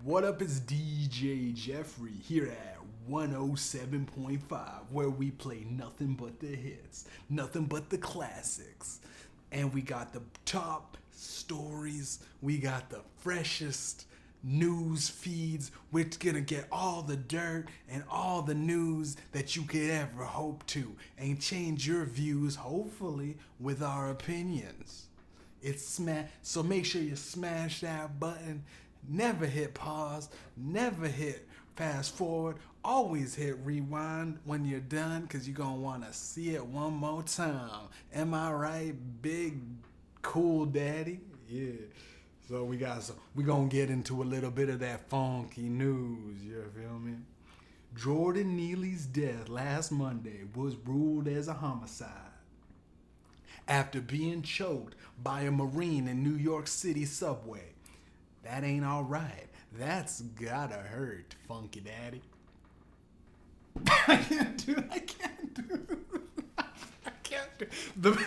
What up, it's DJ Jeffrey here at 107.5, where we play nothing but the hits, nothing but the classics. And we got the top stories, we got the freshest news feeds. We're gonna get all the dirt and all the news that you could ever hope to, and change your views, hopefully, with our opinions. So make sure you smash that button. Never hit pause. Never hit fast forward. Always hit rewind when you're done, because you're going to want to see it one more time. Am I right, big cool daddy? Yeah. So we going to get into a little bit of that funky news. You feel me? Jordan Neely's death last Monday was ruled as a homicide after being choked by a Marine in New York City subway. That ain't all right. That's gotta hurt, funky daddy. I can't do.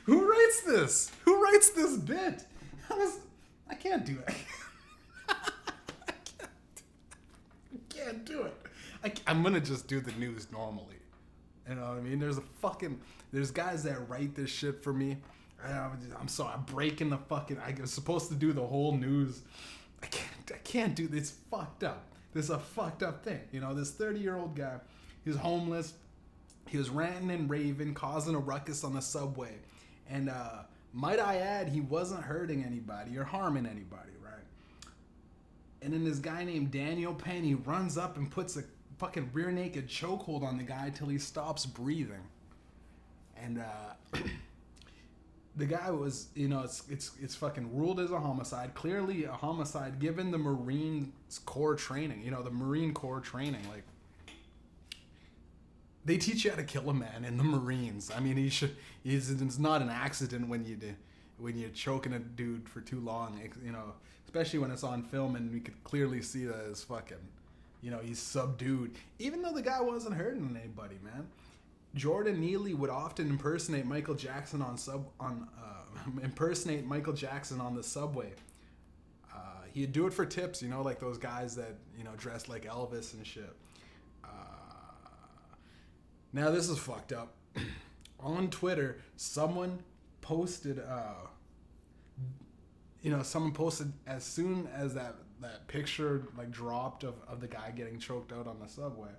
Who writes this? Who writes this bit? I can't do it. I can't do it. I'm gonna just do the news normally. You know what I mean? There's guys that write this shit for me. I'm sorry, I'm breaking the fucking. I was supposed to do the whole news. I can't do this. It's fucked up. This is a fucked up thing. You know, this 30-year-old guy, he's homeless. He was ranting and raving, causing a ruckus on the subway. And might I add, he wasn't hurting anybody or harming anybody, right? And then this guy named Daniel Penn, he runs up and puts a fucking rear naked chokehold on the guy till he stops breathing. And the guy was, you know, it's fucking ruled as a homicide. Clearly a homicide given the Marine Corps training. You know, the Marine Corps training. Like, they teach you how to kill a man in the Marines. I mean, it's not an accident when you're choking a dude for too long. You know, especially when it's on film and we could clearly see that it's fucking, you know, he's subdued. Even though the guy wasn't hurting anybody, man. Jordan Neely would often impersonate Michael Jackson on the subway. He'd do it for tips, you know, like those guys that, you know, dressed like Elvis and shit. Now this is fucked up. On Twitter, someone posted as soon as that picture like dropped of the guy getting choked out on the subway.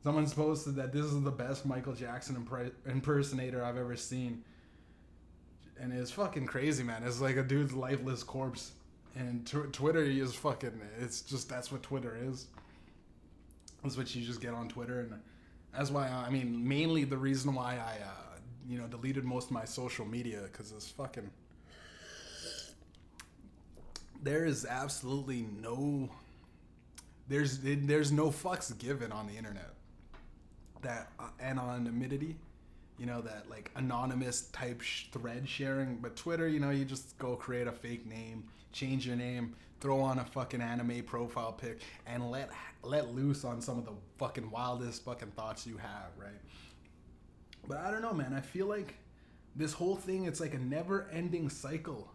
Someone's posted that this is the best Michael Jackson impersonator I've ever seen. And it's fucking crazy, man. It's like a dude's lifeless corpse. And Twitter is fucking... It's just... That's what Twitter is. That's what you just get on Twitter. And that's why... I mean, mainly the reason why I, deleted most of my social media. Because it's fucking... There is absolutely no... There's no fucks given on the internet. That anonymity, you know, that like anonymous type thread sharing. But Twitter, you know, you just go create a fake name, change your name, throw on a fucking anime profile pic, and let loose on some of the fucking wildest fucking thoughts you have, right? But I don't know, man. I feel like this whole thing, it's like a never-ending cycle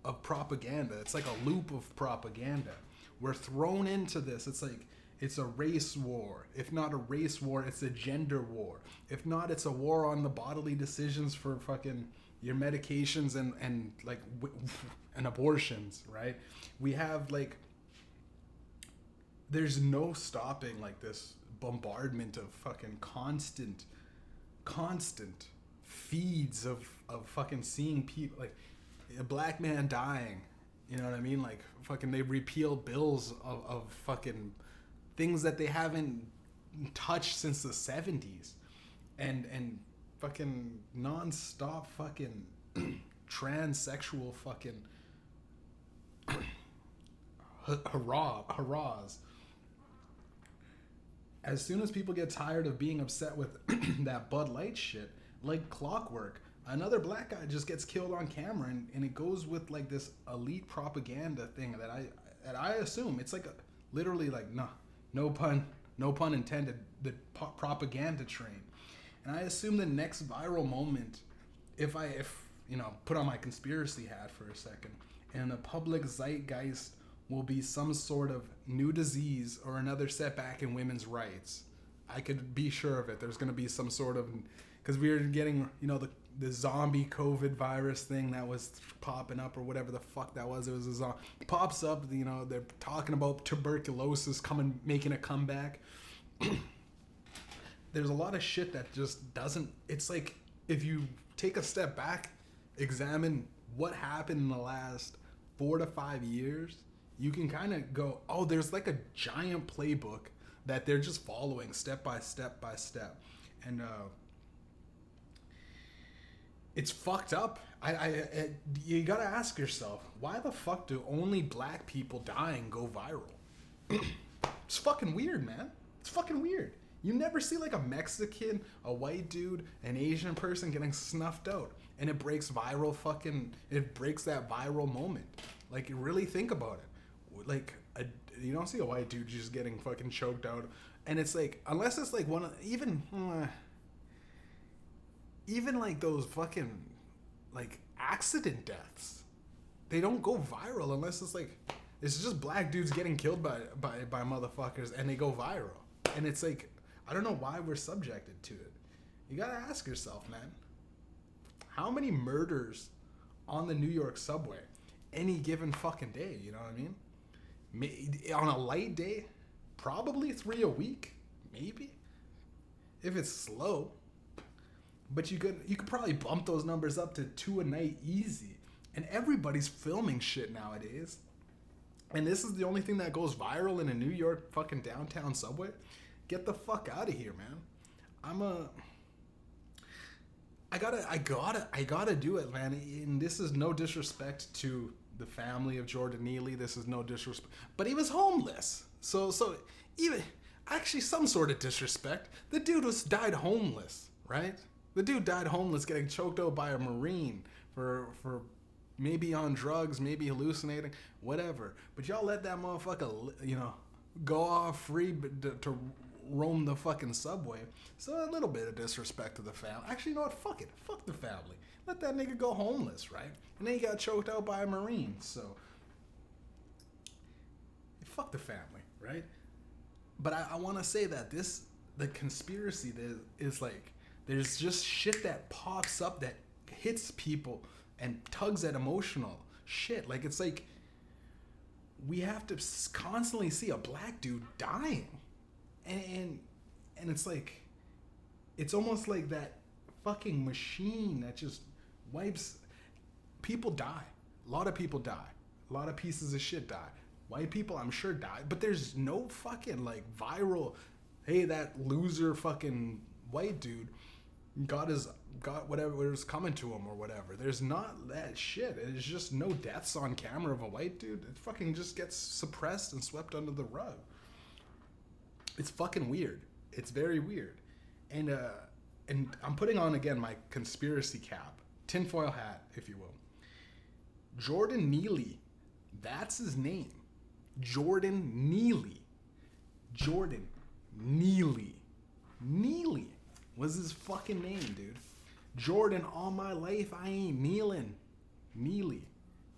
of propaganda. It's like a loop of propaganda. We're thrown into this. It's like, it's a race war. If not a race war, it's a gender war. If not, it's a war on the bodily decisions for fucking your medications and and abortions, right? We have like, there's no stopping like this bombardment of fucking constant feeds of fucking seeing people, like a black man dying. You know what I mean? Like, fucking, they repeal bills of fucking things that they haven't touched since the 70s. And fucking non-stop fucking transsexual fucking hurrahs. As soon as people get tired of being upset with that Bud Light shit, like clockwork, another black guy just gets killed on camera, and it goes with like this elite propaganda thing that I assume it's like literally like no pun intended, the propaganda train. And I assume the next viral moment, if put on my conspiracy hat for a second, and the public zeitgeist will be some sort of new disease or another setback in women's rights. I could be sure of it. There's going to be some sort of, because we were getting, the zombie COVID virus thing that was popping up or whatever the fuck that was. It was a zombie. Pops up, they're talking about tuberculosis making a comeback. There's a lot of shit that just doesn't, it's like, if you take a step back, examine what happened in the last 4 to 5 years, you can kind of go, oh, there's like a giant playbook that they're just following step by step by step. And it's fucked up. You gotta ask yourself, why the fuck do only black people die and go viral? It's fucking weird, man. It's fucking weird. You never see like a Mexican, a white dude, an Asian person getting snuffed out, and it breaks that viral moment. Like, really think about it. Like, you don't see a white dude just getting fucking choked out, and it's like, unless it's like one of, even like those fucking like accident deaths, they don't go viral unless it's like, it's just black dudes getting killed by motherfuckers and they go viral. And it's like, I don't know why we're subjected to it. You gotta ask yourself, man, how many murders on the New York subway any given fucking day? You know what I mean? On a light day, probably 3 a week, maybe, if it's slow. But you could probably bump those numbers up to 2 a night easy. And everybody's filming shit nowadays. And this is the only thing that goes viral in a New York fucking downtown subway. Get the fuck out of here, man. I gotta do it, man. And this is no disrespect to the family of Jordan Neely. This is no disrespect, but he was homeless. So even actually some sort of disrespect. The dude died homeless, right? The dude died homeless, getting choked out by a Marine for maybe on drugs, maybe hallucinating, whatever. But y'all let that motherfucker, go off free to roam the fucking subway. So a little bit of disrespect to the family. Actually, you know what? Fuck it. Fuck the family. Let that nigga go homeless, right? And then he got choked out by a Marine. So fuck the family, right? But I want to say that the conspiracy is like, there's just shit that pops up that hits people and tugs at emotional shit. Like, it's like, we have to constantly see a black dude dying. And it's like, it's almost like that fucking machine that just wipes. People die. A lot of people die. A lot of pieces of shit die. White people, I'm sure, die. But there's no fucking like viral, hey, that loser fucking white dude got whatever was coming to him or whatever. There's not that shit. It's just no deaths on camera of a white dude. It fucking just gets suppressed and swept under the rug. It's fucking weird. It's very weird. And I'm putting on again my conspiracy cap, tinfoil hat, if you will. Jordan Neely, that's his name. Jordan Neely. Jordan Neely. Neely was his fucking name, dude. Jordan, all my life I ain't kneeling. Neely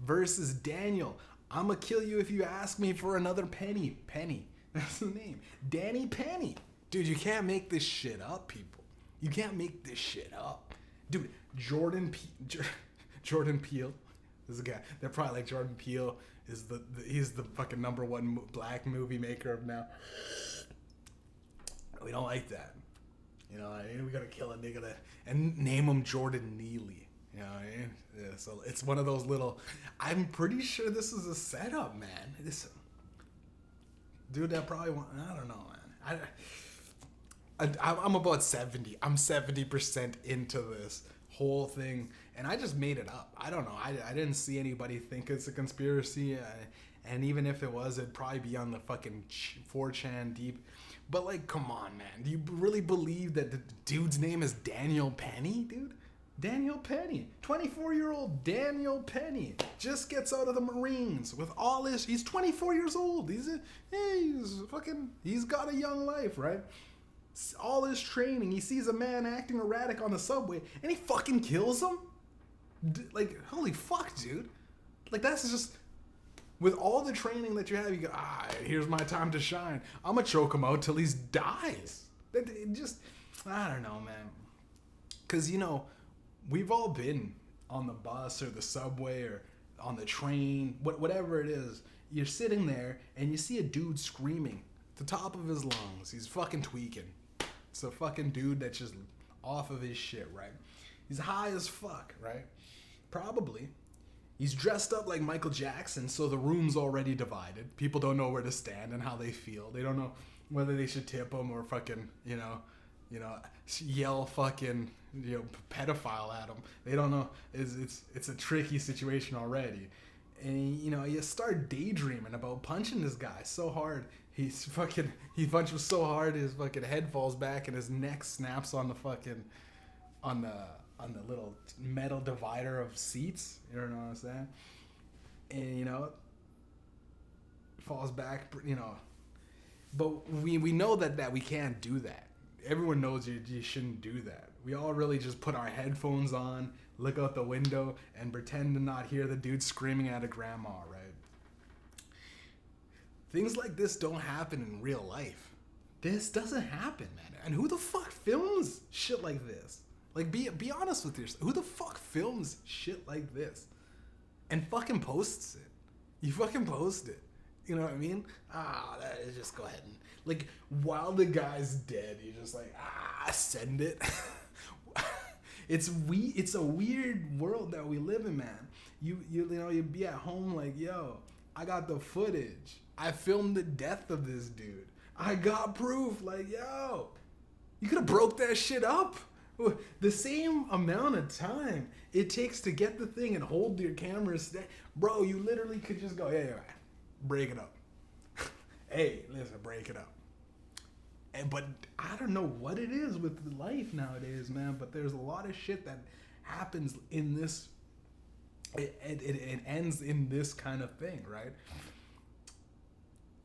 versus Daniel. I'ma kill you if you ask me for another penny. Penny. That's the name. Danny Penny. Dude, you can't make this shit up, people. You can't make this shit up. Dude, Jordan Peele. This is a guy. They're probably like, Jordan Peele is he's the fucking #1 black movie maker of now. We don't like that. We gotta kill a nigga and name him Jordan Neely. You know what I mean? Yeah, so it's one of those little. I'm pretty sure this is a setup, man. Dude, that probably I don't know, man. I'm about 70. I'm 70% into this whole thing, and I just made it up. I don't know. I didn't see anybody think it's a conspiracy, and even if it was, it'd probably be on the fucking 4chan deep. But like, come on, man. Do you really believe that the dude's name is Daniel Penny, dude? Daniel Penny, 24-year-old Daniel Penny, just gets out of the Marines with all his. He's 24 years old. He's got a young life, right? All his training. He sees a man acting erratic on the subway, and he fucking kills him. Like, holy fuck, dude. Like, that's just. With all the training that you have, you go, here's my time to shine. I'm going to choke him out till he dies. It just, I don't know, man. Because, we've all been on the bus or the subway or on the train, whatever it is. You're sitting there and you see a dude screaming at the top of his lungs. He's fucking tweaking. It's a fucking dude that's just off of his shit, right? He's high as fuck, right? Probably. He's dressed up like Michael Jackson, so the room's already divided. People don't know where to stand and how they feel. They don't know whether they should tip him or fucking, yell fucking, pedophile at him. They don't know. It's a tricky situation already. And, you start daydreaming about punching this guy so hard. He punched him so hard his fucking head falls back and his neck snaps on the fucking, on the little metal divider of seats. You know what I'm saying? And, falls back, But we know that we can't do that. Everyone knows you shouldn't do that. We all really just put our headphones on, look out the window, and pretend to not hear the dude screaming at a grandma, right? Things like this don't happen in real life. This doesn't happen, man. And who the fuck films shit like this? Like, be honest with yourself. Who the fuck films shit like this? And fucking posts it? You fucking post it. You know what I mean? Just go ahead and, like, while the guy's dead, you're just like, send it. It's a weird world that we live in, man. You be at home like, yo, I got the footage. I filmed the death of this dude. I got proof. Like, yo, you could have broke that shit up. The same amount of time it takes to get the thing and hold your camera bro, you literally could just go, yeah, break it up. Hey, listen, break it up. But I don't know what it is with life nowadays, man, but there's a lot of shit that happens in this, it ends in this kind of thing, right?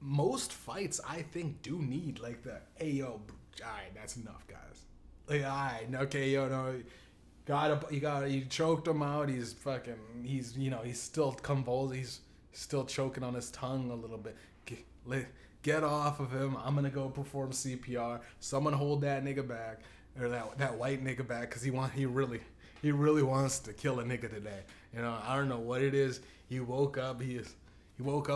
Most fights, I think, do need, like, the, hey, yo, all right, that's enough, guys. Like, all right, okay, yo, no, you choked him out, he's still convulsed, he's still choking on his tongue a little bit. Get off of him. I'm gonna go perform CPR. Someone hold that nigga back, or that white nigga back, cause he really wants to kill a nigga today. I don't know what it is. He woke up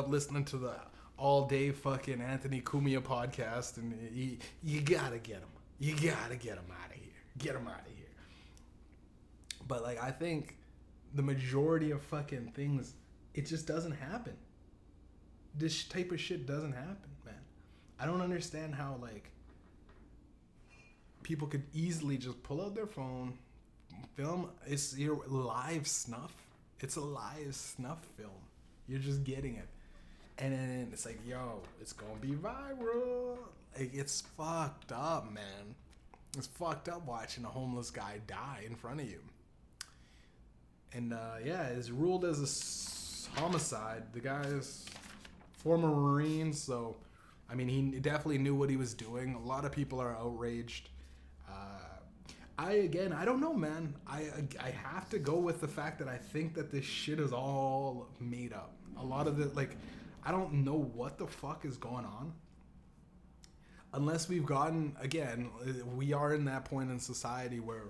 listening to the all day fucking Anthony Cumia podcast, and you gotta get him. You gotta get him out of here. Get him out of here. But, like, I think the majority of fucking things, it just doesn't happen. This type of shit doesn't happen, man. I don't understand how, like, people could easily just pull out their phone, film. It's your live snuff. It's a live snuff film. You're just getting it. And then it's like, yo, it's gonna be viral. Like, it's fucked up, man. It's fucked up watching a homeless guy die in front of you. And, it's ruled as a homicide. The guy is former Marine, so, I mean, he definitely knew what he was doing. A lot of people are outraged. I don't know, man. I have to go with the fact that I think that this shit is all made up. A lot of it, like, I don't know what the fuck is going on. Unless we've gotten, again, we are in that point in society where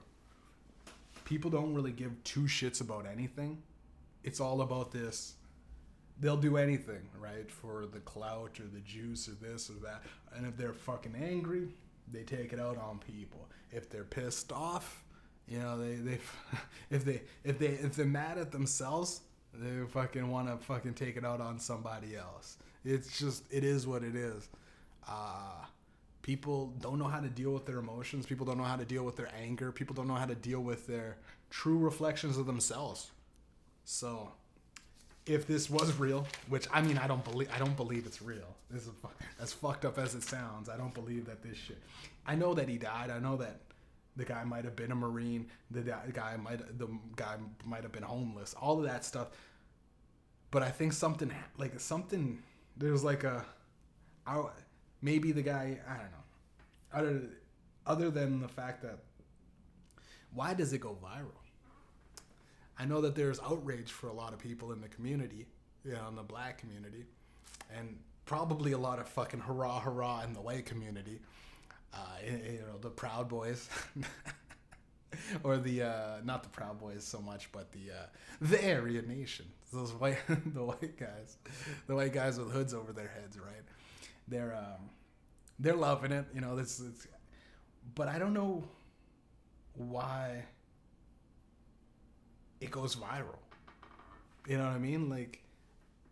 people don't really give two shits about anything. It's all about this. They'll do anything, right? For the clout or the juice or this or that. And if they're fucking angry, they take it out on people. If they're pissed off, if they're mad at themselves, they fucking want to fucking take it out on somebody else. It's just, it is what it is. People don't know how to deal with their emotions. People don't know how to deal with their anger. People don't know how to deal with their true reflections of themselves. So, if this was real, which, I mean, I don't believe it's real. This is as fucked up as it sounds. I don't believe that this shit. I know that he died. I know that the guy might have been a Marine. The guy might have been homeless. All of that stuff. But I think there's like maybe the guy, I don't know. Other than the fact that, why does it go viral? I know that there's outrage for a lot of people in the community, in the black community, and probably a lot of fucking hurrah hurrah in the white community. The Proud Boys, or the not the Proud Boys so much, but the Aryan Nation. Those white the white guys with hoods over their heads, right? They're loving it, but I don't know why it goes viral. You know what I mean? Like,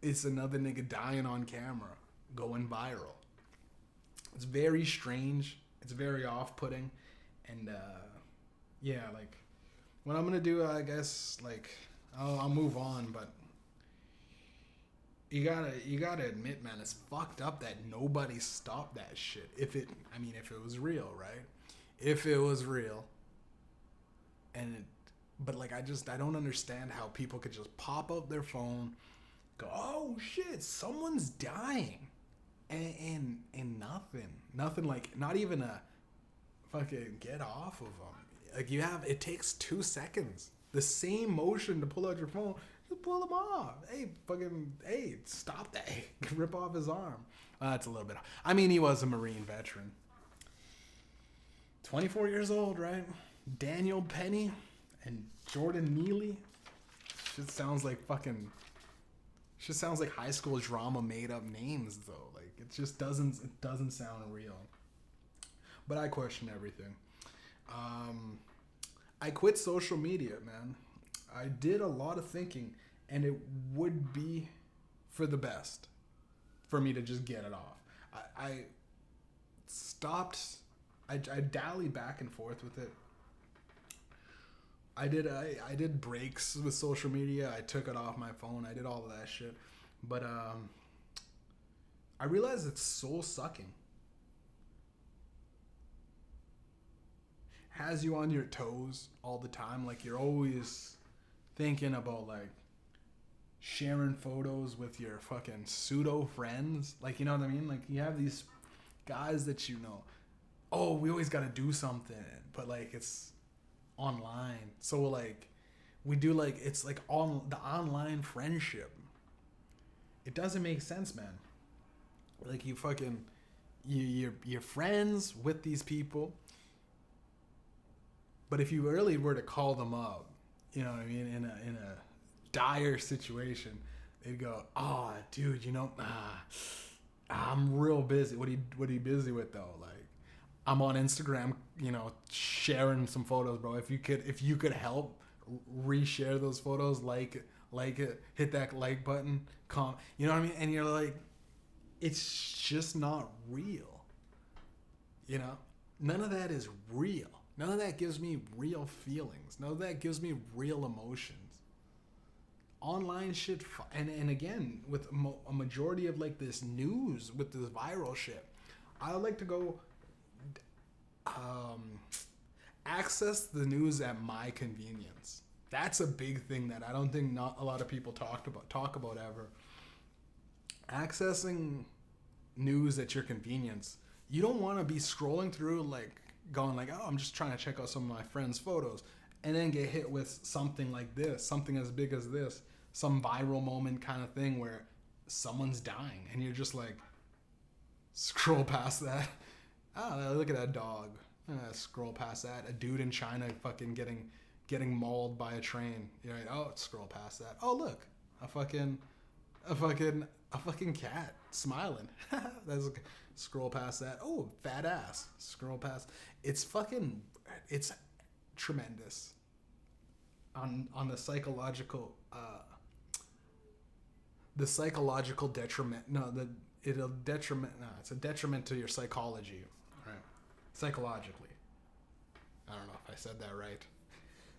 it's another nigga dying on camera, going viral. It's very strange. It's very off-putting, and like, what I'm gonna do, I guess, like, I'll move on, but you gotta admit, man, it's fucked up that nobody stopped that shit. If it was real, right? If it was real, but like, I don't understand how people could just pop up their phone, go, oh shit, someone's dying, and nothing, like, not even a fucking get off of them. Like, it takes 2 seconds, the same motion to pull out your phone, just pull them off. Hey, stop that. Rip off his arm. That's a little bit. I mean, he was a Marine veteran. 24 years old, right? Daniel Penny and Jordan Neely. Shit sounds like high school drama made up names, though. Like, it just doesn't sound real. But I question everything. I quit social media, man. I did a lot of thinking, and it would be for the best for me to just get it off. I stopped. I dallied back and forth with it. I did breaks with social media. I took it off my phone. I did all of that shit. But I realized it's soul sucking. Has you on your toes all the time. Like, you're always thinking about, like, sharing photos with your fucking pseudo friends. Like, you know what I mean? Like, you have these guys that oh, we always got to do something, but, like, it's online. So, like, we do, like, it's like on the online friendship. It doesn't make sense, man. Like, you're friends with these people, but if you really were to call them up, you know what I mean, in a dire situation, they'd go, oh, dude, I'm real busy. What are you busy with, though? Like, I'm on Instagram, sharing some photos, bro. If you could help reshare those photos, like it, hit that like button, you know what I mean? And you're like, it's just not real. None of that is real. None of that gives me real feelings. None of that gives me real emotions. Online shit, and again, with a majority of, like, this news, with this viral shit, I like to go access the news at my convenience. That's a big thing that I don't think not a lot of people talk about ever. Accessing news at your convenience. You don't want to be scrolling through, like, going like, oh, I'm just trying to check out some of my friends' photos, and then get hit with something like this, something as big as this, some viral moment kind of thing where someone's dying, and you're just like, scroll past that. Oh, look at that dog. Scroll past that. A dude in China fucking getting mauled by a train. You're like, oh, scroll past that. Oh, look, a fucking cat smiling. Scroll past that. Oh, fat ass. Scroll past. It's tremendous on the psychological detriment. It's a detriment to your psychology, right? Psychologically. I don't know if I said that right.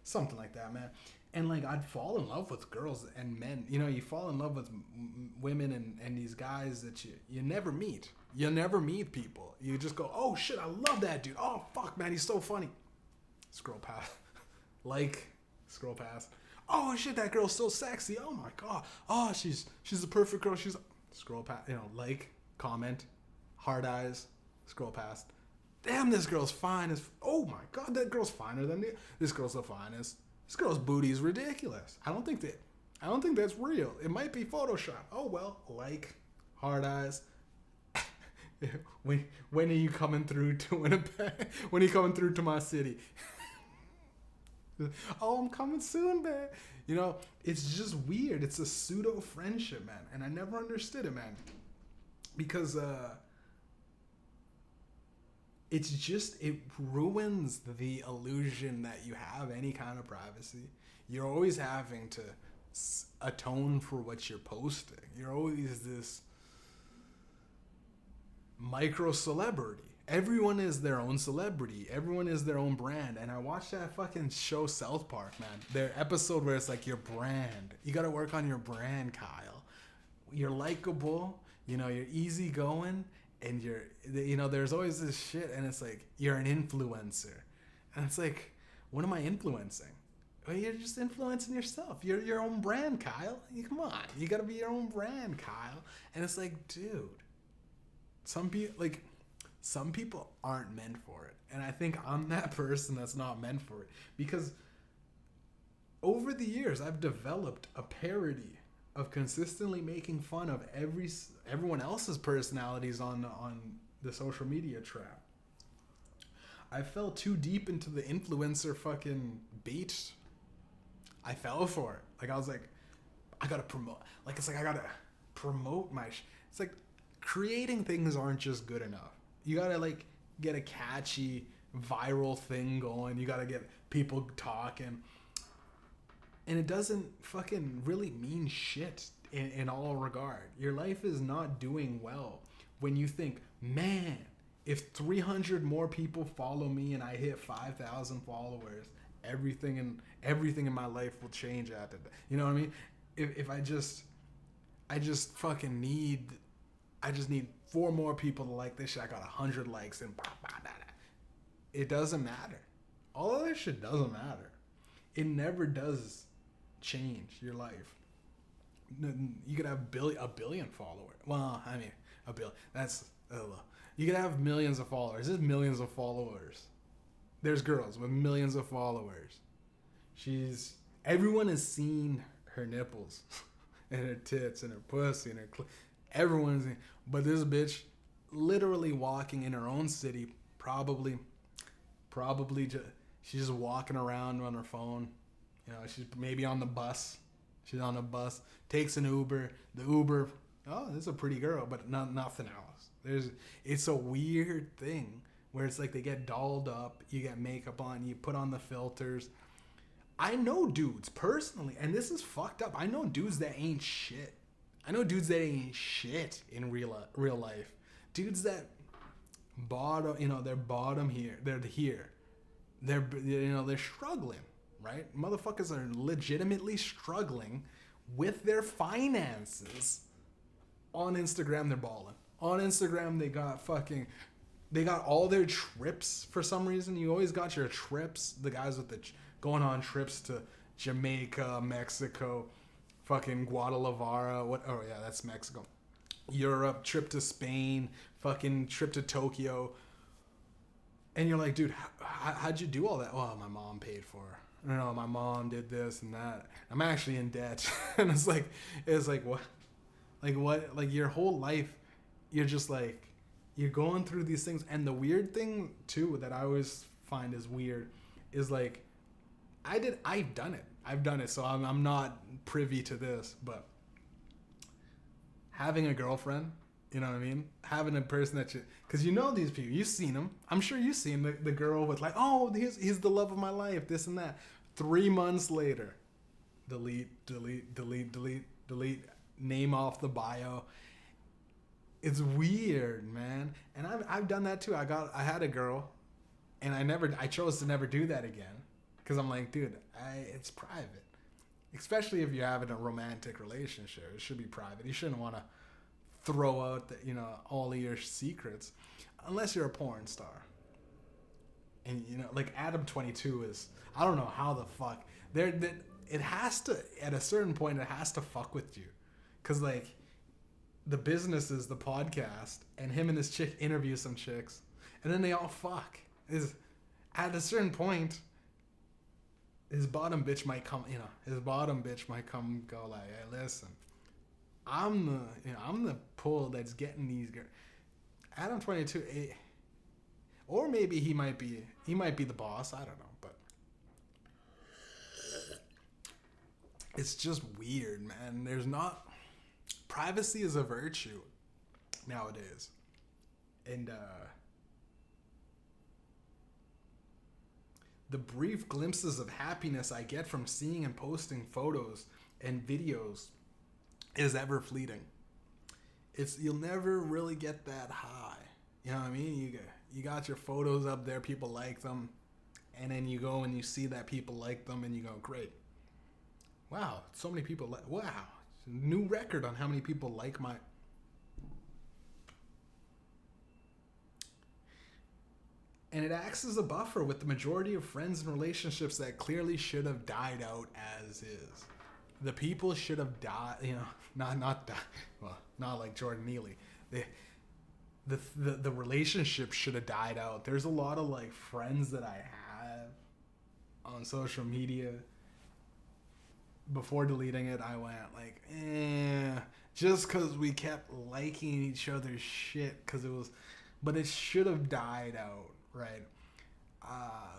Something like that, man. And, like, I'd fall in love with girls and men. You fall in love with women and these guys that you never meet. You never meet people. You just go, oh, shit, I love that dude. Oh, fuck, man, he's so funny. Scroll past. Scroll past. Oh, shit, that girl's so sexy. Oh, my God. Oh, she's the perfect girl. Scroll past. Comment. Hard eyes. Scroll past. Damn, this girl's fine as... Oh, my God, that girl's finer than me. This girl's the finest. This girl's booty is ridiculous. I don't think that... I don't think that's real. It might be Photoshop. Oh well, like hard eyes. when are you coming through to Winnipeg? When are you coming through to my city? Oh, I'm coming soon, man. You know, it's just weird. It's a pseudo friendship, man, and I never understood it, man, because it ruins the illusion that you have any kind of privacy. You're always having to atone for what you're posting. You're always this micro celebrity. Everyone is their own celebrity. Everyone is their own brand. And I watched that fucking show South Park, man. Their episode where it's like your brand. You got to work on your brand, Kyle. You're likable. You know, you're easygoing. And you're, you know, there's always this shit. And it's like, you're an influencer. And it's like, what am I influencing? Well, you're just influencing yourself. You're your own brand, Kyle. Come on. You got to be your own brand, Kyle. And it's like, dude. Some people aren't meant for it. And I think I'm that person that's not meant for it. Because over the years, I've developed a parody of consistently making fun of everyone else's personalities on the social media trap. I fell too deep into the influencer fucking bait. I fell for it. Like, I was like, I gotta promote. Like, it's like, I gotta promote my... It's like, creating things aren't just good enough. You gotta like get a catchy viral thing going. You gotta get people talking, and it doesn't fucking really mean shit in all regard. Your life is not doing well when you think, man, if 300 more people follow me and I hit 5,000 followers, everything in my life will change after that. You know what I mean? If I just fucking need 4 more people to like this shit. I got 100 likes and it doesn't matter. All of that shit doesn't matter. It never does change your life. You could have a billion followers. Well, I mean, a billion. That's you could have millions of followers. There's millions of followers. There's girls with millions of followers. Everyone has seen her nipples and her tits and her pussy and her everyone's in, but this bitch literally walking in her own city, probably she's just walking around on her phone. You know, she's maybe on the bus. She's on a bus, takes an Uber. The Uber, oh, this is a pretty girl, but nothing else. It's a weird thing where it's like they get dolled up, you get makeup on, you put on the filters. I know dudes personally, and this is fucked up. I know dudes that ain't shit. I know dudes that ain't shit in real life. Dudes that bottom, you know, they're bottom here. They're here. They're struggling, right? Motherfuckers are legitimately struggling with their finances. On Instagram, they're balling. On Instagram, they got all their trips for some reason. You always got your trips. The guys with going on trips to Jamaica, Mexico, fucking Guadalajara, oh yeah, that's Mexico. Europe, trip to Spain, fucking trip to Tokyo. And you're like, dude, how'd you do all that? Well, my mom paid for it. No, my mom did this and that. I'm actually in debt. And it's like what? Like what? Like your whole life, you're just like, you're going through these things. And the weird thing too, that I always find is weird, is like, I've done it, so I'm not privy to this, but having a girlfriend, you know what I mean? Having a person that because you know these people, you've seen them. I'm sure you've seen the girl with like, oh, he's the love of my life, this and that. 3 months later, delete, name off the bio. It's weird, man. And I've done that too. I had a girl, and I chose to never do that again. Because I'm like, dude, it's private. Especially if you're having a romantic relationship. It should be private. You shouldn't want to throw out all of your secrets. Unless you're a porn star. And, like Adam 22 is, I don't know how the fuck. It has to, at a certain point, it has to fuck with you. Because, like, the business is the podcast. And him and this chick interview some chicks. And then they all fuck. At a certain point, his bottom bitch might come, his bottom bitch might come and go like, hey, listen, I'm the pull that's getting these girls. Adam 22, or maybe he might be the boss. I don't know, but it's just weird, man. There's not privacy is a virtue nowadays, and the brief glimpses of happiness I get from seeing and posting photos and videos is ever fleeting. You'll never really get that high. You know what I mean? You got your photos up there, people like them, and then you go and you see that people like them, and you go, great. Wow, so many people like. Wow, new record on how many people like my. And it acts as a buffer with the majority of friends and relationships that clearly should have died out as is. The people should have died, not die. Well, not like Jordan Neely. The relationship should have died out. There's a lot of like friends that I have on social media. Before deleting it, I went like, just because we kept liking each other's shit, but it should have died out, right?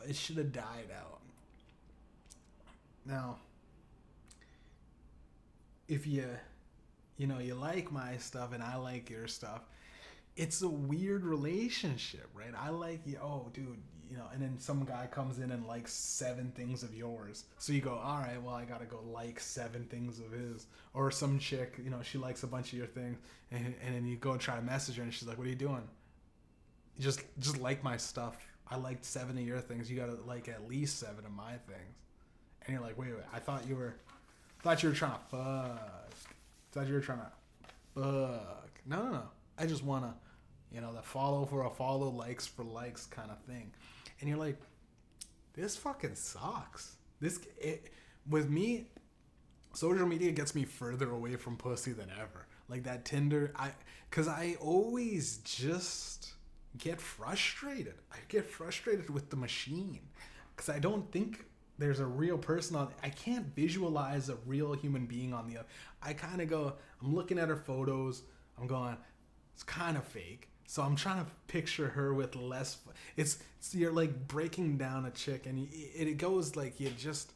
It should have died out. Now, if you like my stuff and I like your stuff, it's a weird relationship, right? I like you, oh, dude, and then some guy comes in and likes 7 things of yours. So you go, all right, well, I gotta go like 7 things of his. Or some chick, she likes a bunch of your things, and then you go and try to message her, and she's like, what are you doing? Just like my stuff. I liked 7 of your things. You gotta like at least 7 of my things. And you're like, wait, I thought you were trying to fuck. Thought you were trying to fuck. No. I just wanna, the follow for a follow, likes for likes kind of thing. And you're like, this fucking sucks. With me, social media gets me further away from pussy than ever. Like that Tinder, because I always just get frustrated. I get frustrated with the machine because I don't think there's a real person on. I can't visualize a real human being on the other. I kind of go, I'm looking at her photos. I'm going, it's kind of fake. So I'm trying to picture her with less. It's you're like breaking down a chick, and it goes like you just,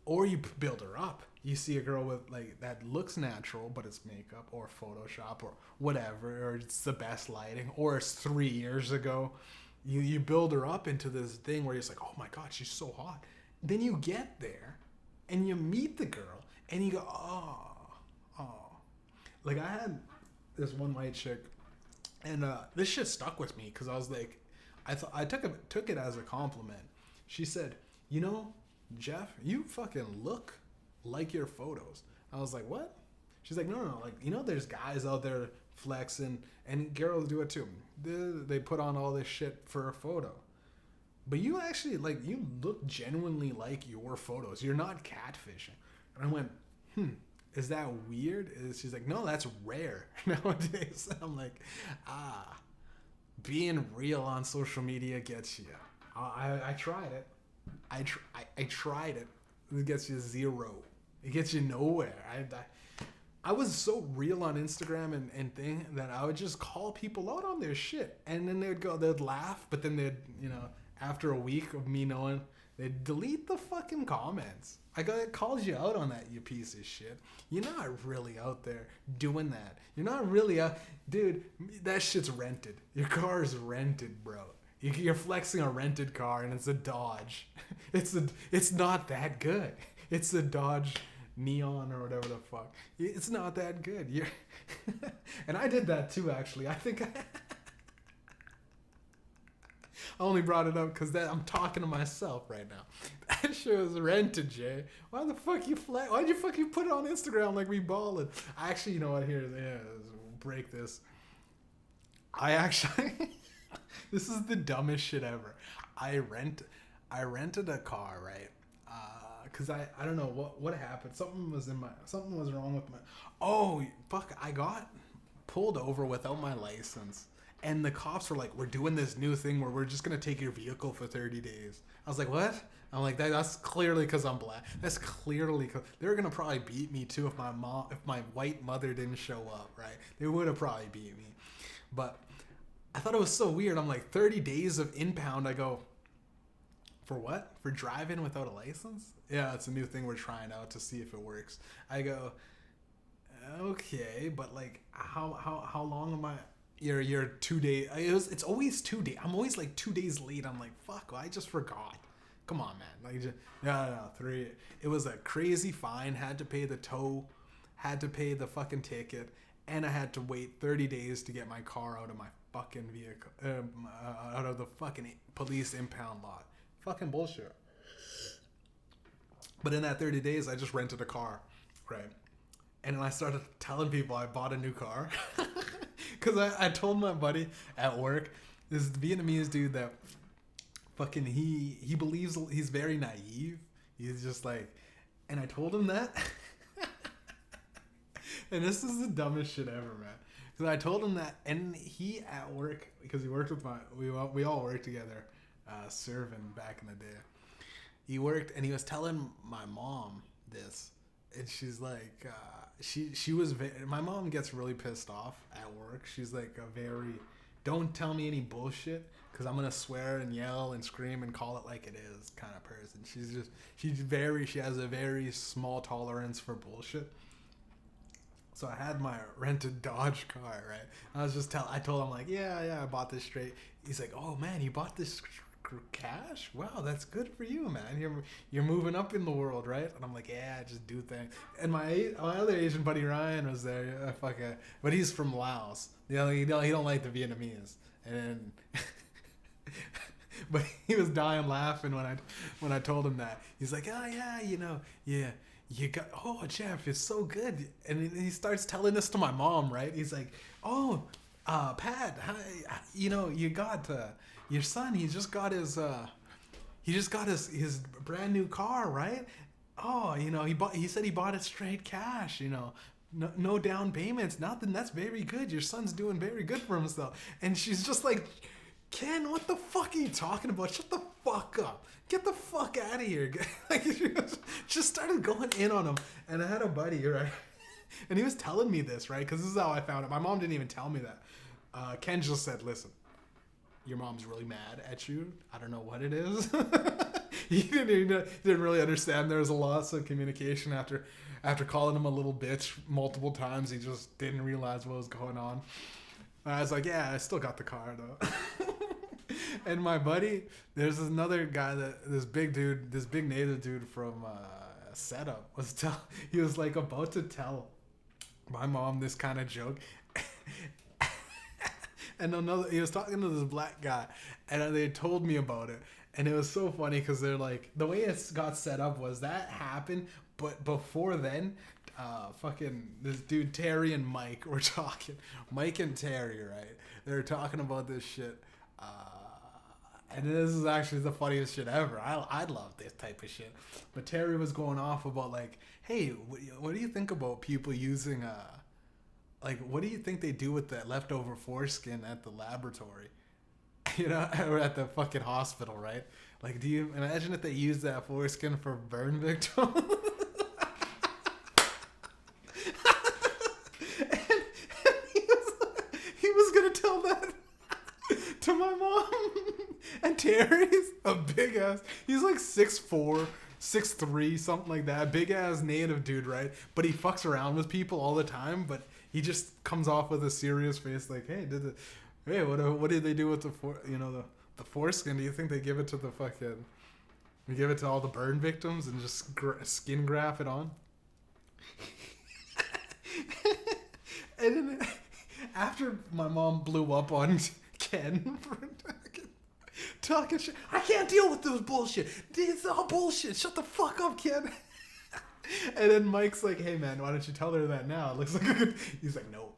or you build her up. You see a girl with like that looks natural, but it's makeup or Photoshop or whatever, or it's the best lighting, or it's 3 years ago. You build her up into this thing where you're like, oh my god, she's so hot. Then you get there, and you meet the girl, and you go, oh. Like I had this one white chick. And this shit stuck with me because I was like, I took it as a compliment. She said, Jeff, you fucking look like your photos. I was like, what? She's like, no. Like, there's guys out there flexing, and girls do it too. They put on all this shit for a photo. But you actually, like, you look genuinely like your photos. You're not catfishing. And I went, is that weird? She's like, no, that's rare nowadays. I'm like, being real on social media gets you. I tried it. I tried it. It gets you 0. It gets you nowhere. I was so real on Instagram and thing that I would just call people out on their shit. And then they'd laugh, but then they'd, after a week of me knowing, they'd delete the fucking comments. I called you out on that, you piece of shit. You're not really out there doing that. You're not really out. Dude, that shit's rented. Your car is rented, bro. You're flexing a rented car, and it's a Dodge. It's not that good. It's a Dodge Neon or whatever the fuck. It's not that good. And I did that too, actually. I think I only brought it up because I'm talking to myself right now. That shit was rented, Jay. Why the fuck why'd you fucking put it on Instagram like we ballin'? Actually, you know what? Here, break this. This is the dumbest shit ever. I rented a car, right? Cause I don't know what happened. Something was wrong with my. Oh fuck! I got pulled over without my license, And the cops were like, we're doing this new thing where we're just going to take your vehicle for 30 days. I was like, what? I'm like, that's clearly because I'm black. That's clearly because they're going to probably beat me too if my white mother didn't show up, right? They would have probably beat me. But I thought it was so weird. I'm like, 30 days of impound. I go, for what? For driving without a license? Yeah, it's a new thing we're trying out to see if it works. I go, okay, but like, how long am I? You're 2 days. It's always 2 days. I'm always like 2 days late. I'm like, fuck, I just forgot. Come on, man. Like, no, 3. It was a crazy fine. Had to pay the tow. Had to pay the fucking ticket. And I had to wait 30 days to get my car out of my fucking vehicle. Out of the fucking police impound lot. Fucking bullshit. But in that 30 days, I just rented a car. Right. And then I started telling people I bought a new car. Because I told my buddy at work, this Vietnamese dude that fucking he believes he's very naive. He's just like, and I told him that. And this is the dumbest shit ever, man. Because I told him that, and he at work, because he worked with we all worked together, serving back in the day. He worked, and he was telling my mom this, and she's like, my mom gets really pissed off at work. She's like don't tell me any bullshit, because I'm going to swear and yell and scream and call it like it is kind of person. She has a very small tolerance for bullshit. So I had my rented Dodge car, right? I told him like, yeah, I bought this straight. He's like, oh man, you bought this cash? Wow, that's good for you, man. You're moving up in the world, right? And I'm like, yeah, I just do things. And my other Asian buddy Ryan was there, but he's from Laos. He don't like the Vietnamese. And but he was dying laughing when I told him that. He's like, oh yeah, you got, oh Jeff, it's so good. And he starts telling this to my mom, right? He's like, oh, Pat, hi, you got your son. He just got his brand new car, right? Oh, he said he bought it straight cash. No down payments, nothing. That's very good. Your son's doing very good for himself. And she's just like, Ken, what the fuck are you talking about? Shut the fuck up. Get the fuck out of here. Like, just started going in on him. And I had a buddy, right? And he was telling me this, right? Because this is how I found it. My mom didn't even tell me that. Ken just said, listen, your mom's really mad at you. I don't know what it is. He didn't really understand. There was a loss of communication after calling him a little bitch multiple times. He just didn't realize what was going on. I was like, yeah, I still got the car though. And my buddy, there's another guy this big native dude from Setup he was like about to tell my mom this kind of joke. And he was talking to this black guy, and they told me about it. And it was so funny because they're like, the way it got set up was that happened, but before then, fucking this dude Terry and Mike were talking. Mike and Terry, right? They were talking about this shit. And this is actually the funniest shit ever. I love this type of shit. But Terry was going off about like, hey, what do you think about people using what do you think they do with the leftover foreskin at the laboratory? Or at the fucking hospital, right? Like, do you imagine if they use that foreskin for burn victims? and he was gonna tell that to my mom. And Terry's a big ass. He's like 6'4", 6'3", something like that. Big ass native dude, right? But he fucks around with people all the time. But he just comes off with a serious face, like, "Hey, what did they do with the foreskin? Do you think they give it to the fucking? We give it to all the burn victims and just skin graft it on?" And then after my mom blew up on Ken for talking shit, I can't deal with this bullshit. It's all bullshit. Shut the fuck up, Ken. And then Mike's like, "Hey man, why don't you tell her that now? It looks like a good." He's like, "No."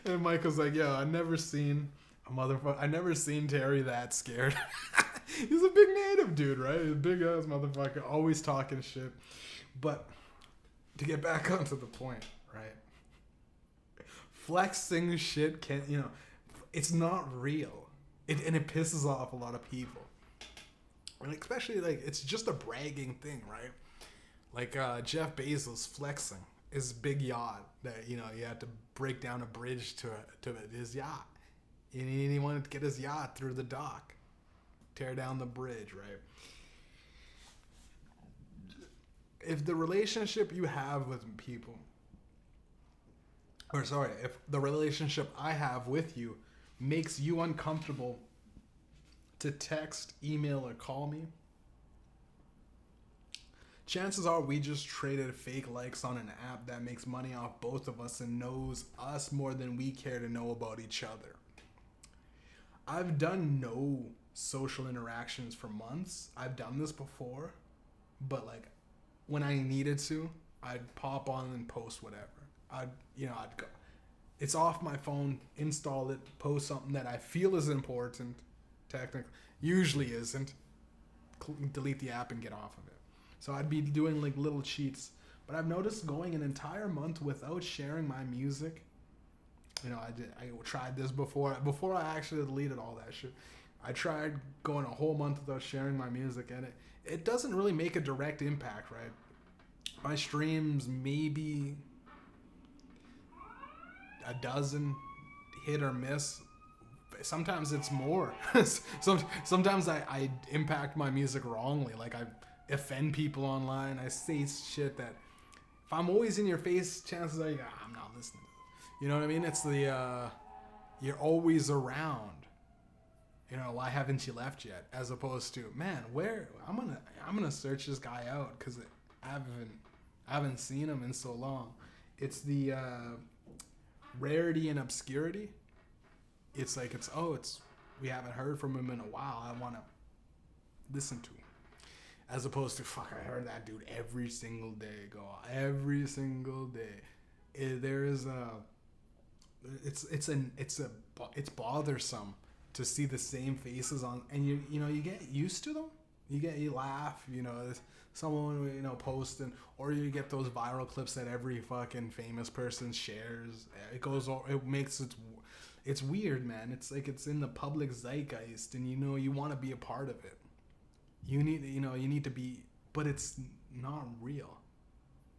And Mike was like, "Yo, I never seen Terry that scared." He's a big native dude, right? He's a big ass motherfucker, always talking shit. But to get back onto the point, right? Flexing shit it's not real. And it pisses off a lot of people. And especially, like, it's just a bragging thing, right? Like, Jeff Bezos flexing his big yacht that, you know, he had to break down a bridge to his yacht. And he wanted to get his yacht through the dock, tear down the bridge, right? If the relationship you have with people, or sorry, if the relationship I have with you makes you uncomfortable to text, email, or call me, chances are we just traded fake likes on an app that makes money off both of us and knows us more than we care to know about each other. I've done no social interactions for months. I've done this before, but like when I needed to, I'd pop on and post whatever. I'd go. It's off my phone, install it, post something that I feel is important, technically, usually isn't, delete the app and get off of it. So I'd be doing like little cheats. But I've noticed going an entire month without sharing my music. You know, I tried this before I actually deleted all that shit. I tried going a whole month without sharing my music, and it doesn't really make a direct impact, right? My streams maybe a dozen, hit or miss. Sometimes it's more. Sometimes I impact my music wrongly. Like I offend people online. I say shit that if I'm always in your face, chances are I'm not listening. You know what I mean? It's the you're always around. You know, why haven't you left yet? As opposed to, man, where I'm gonna search this guy out because I haven't seen him in so long. It's the rarity and obscurity. It's like we haven't heard from him in a while. I want to listen to him, as opposed to fuck. I heard that dude every single day. Every single day. It's bothersome to see the same faces on, and you get used to them. You laugh, someone posting, or you get those viral clips that every fucking famous person shares. It's weird, man. It's like it's in the public zeitgeist, and you want to be a part of it. You need to be, but it's not real.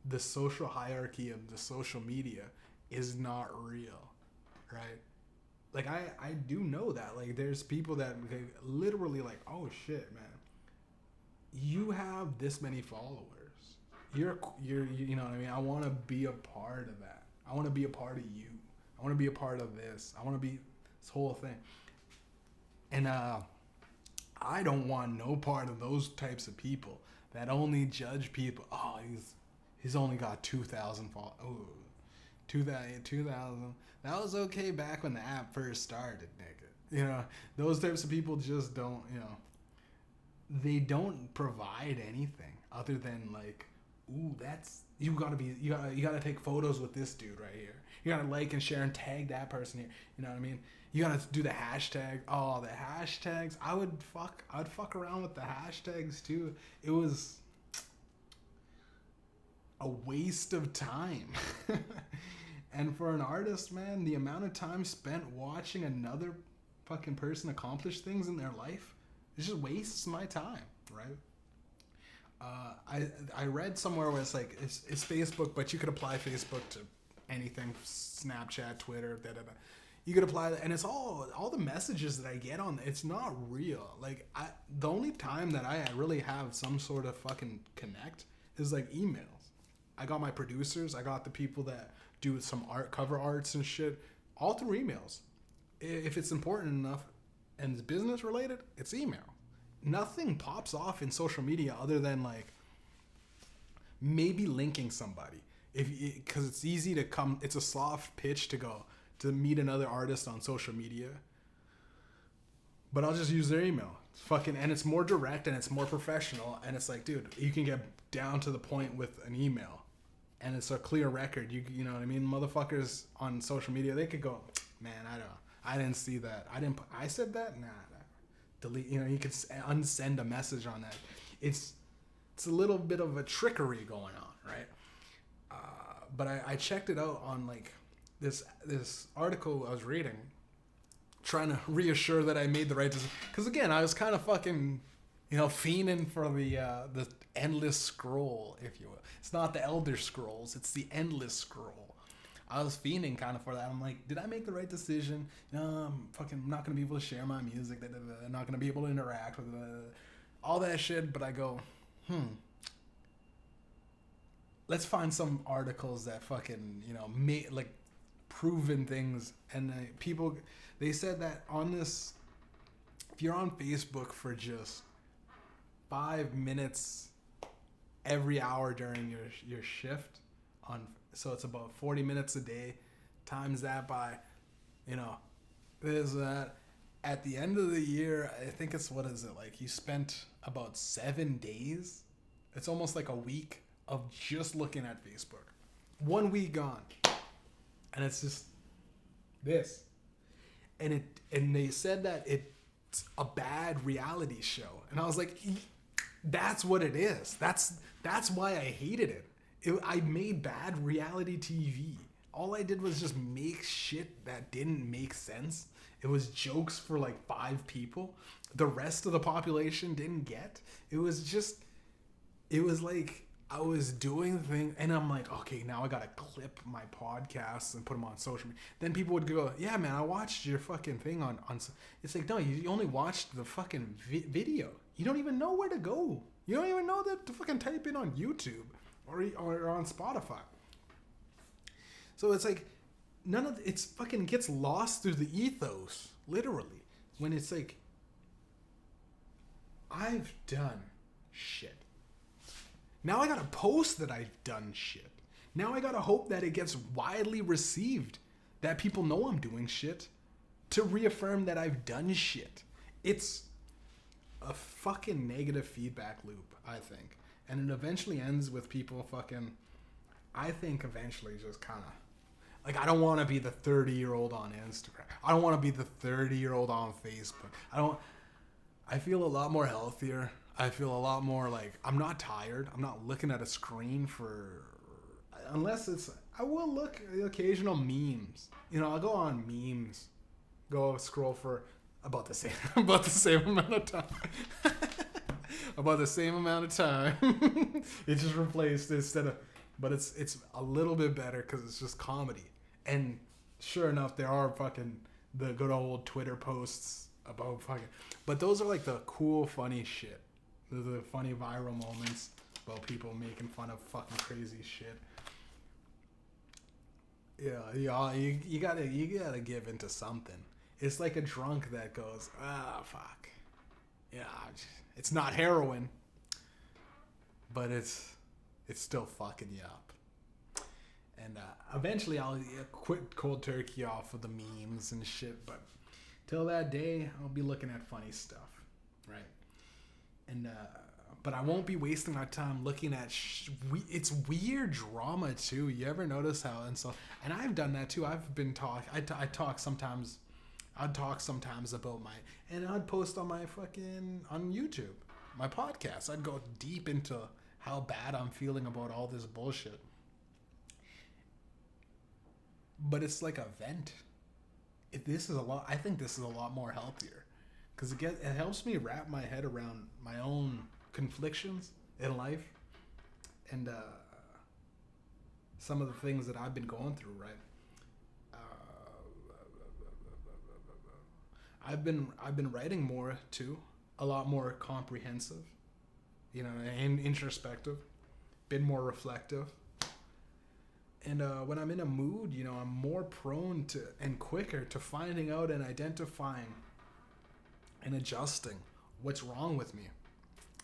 The social hierarchy of the social media is not real, right? Like I do know that, like, there's people that literally like, oh shit, man, you have this many followers. You're you know what I mean? I want to be a part of that. I want to be a part of you. I want to be a part of this. I want to be this whole thing. And I don't want no part of those types of people that only judge people. Oh, he's only got 2,000 followers. Oh, 2,000. That was okay back when the app first started, nigga. Those types of people just don't, they don't provide anything other than like, ooh, you gotta take photos with this dude right here. You gotta like and share and tag that person here. You know what I mean? You gotta do the hashtag. Oh, the hashtags. I'd fuck around with the hashtags too. It was a waste of time. And for an artist, man, the amount of time spent watching another fucking person accomplish things in their life, it just wastes my time, right? I read somewhere where it's like it's Facebook, but you could apply Facebook to anything, Snapchat, Twitter, You could apply that, and it's all the messages that I get on. It's not real. Like the only time that I really have some sort of fucking connect is like emails. I got my producers. I got the people that do some cover arts and shit, all through emails. If it's important enough and it's business related, it's email. Nothing pops off in social media other than like maybe linking somebody. Because it's easy to come, it's a soft pitch to meet another artist on social media. But I'll just use their email. And it's more direct and it's more professional. And it's like, dude, you can get down to the point with an email. And it's a clear record. You know what I mean? Motherfuckers on social media, they could go, man, I didn't see that. I said that? Nah. Delete. You could unsend a message on that. It's a little bit of a trickery going on, right? But I checked it out on like this article I was reading, trying to reassure that I made the right decision. Because again, I was kind of fucking, fiending for the endless scroll, if you will. It's not the Elder Scrolls, it's the endless scroll. I was fiending kind of for that. I'm like, did I make the right decision? I'm fucking not going to be able to share my music. I'm not going to be able to interact with all that shit. But I go, let's find some articles that fucking, like proven things. And people, they said that on this, if you're on Facebook for just 5 minutes every hour during your shift so it's about 40 minutes a day, times that by, there's that. At the end of the year, I think it's, what is it, like you spent about 7 days. It's almost like a week of just looking at Facebook. 1 week gone. And it's just this. And they said that it's a bad reality show. And I was like, that's what it is. That's why I hated it. I made bad reality TV. All I did was just make shit that didn't make sense. It was jokes for like 5 people. The rest of the population didn't get. It was like I was doing the thing, and I'm like, okay, now I gotta clip my podcasts and put them on social media. Then people would go, yeah, man, I watched your fucking thing on. It's like, no, you only watched the fucking video. You don't even know where to go. You don't even know that to fucking type in on YouTube or on Spotify. So it's like it's fucking gets lost through the ethos, literally. When it's like, I've done shit. Now I gotta post that I've done shit. Now I gotta hope that it gets widely received, that people know I'm doing shit, to reaffirm that I've done shit. It's a fucking negative feedback loop, I think. And it eventually ends with people fucking, I think eventually just kind of, like, I don't want to be the 30-year-old on Instagram. I don't want to be the 30-year-old on Facebook. I feel a lot more healthier. I feel a lot more like I'm not tired. I'm not looking at a screen unless I will look at occasional memes. I'll go on memes, go scroll for about the same amount of time. About the same amount of time. It just replaced but it's a little bit better because it's just comedy. And sure enough, there are fucking the good old Twitter posts about fucking, but those are like the cool, funny shit. The funny viral moments about people making fun of fucking crazy shit. Yeah, you gotta give into something. It's like a drunk that goes, fuck. Yeah, it's not heroin, but it's still fucking you up. And eventually I'll quit cold turkey off of the memes and shit, but till that day, I'll be looking at funny stuff, right? And but I won't be wasting my time looking at it's weird drama too. You ever notice how and I've done that too. I've been I'd talk sometimes about and I'd post on my fucking on YouTube, my podcast. I'd go deep into how bad I'm feeling about all this bullshit. But it's like a vent. I think this is a lot more healthier. Because it helps me wrap my head around my own conflictions in life and some of the things that I've been going through, right? I've been writing more too, a lot more comprehensive, and introspective, been more reflective. And when I'm in a mood, I'm more prone to and quicker to finding out and identifying and adjusting what's wrong with me.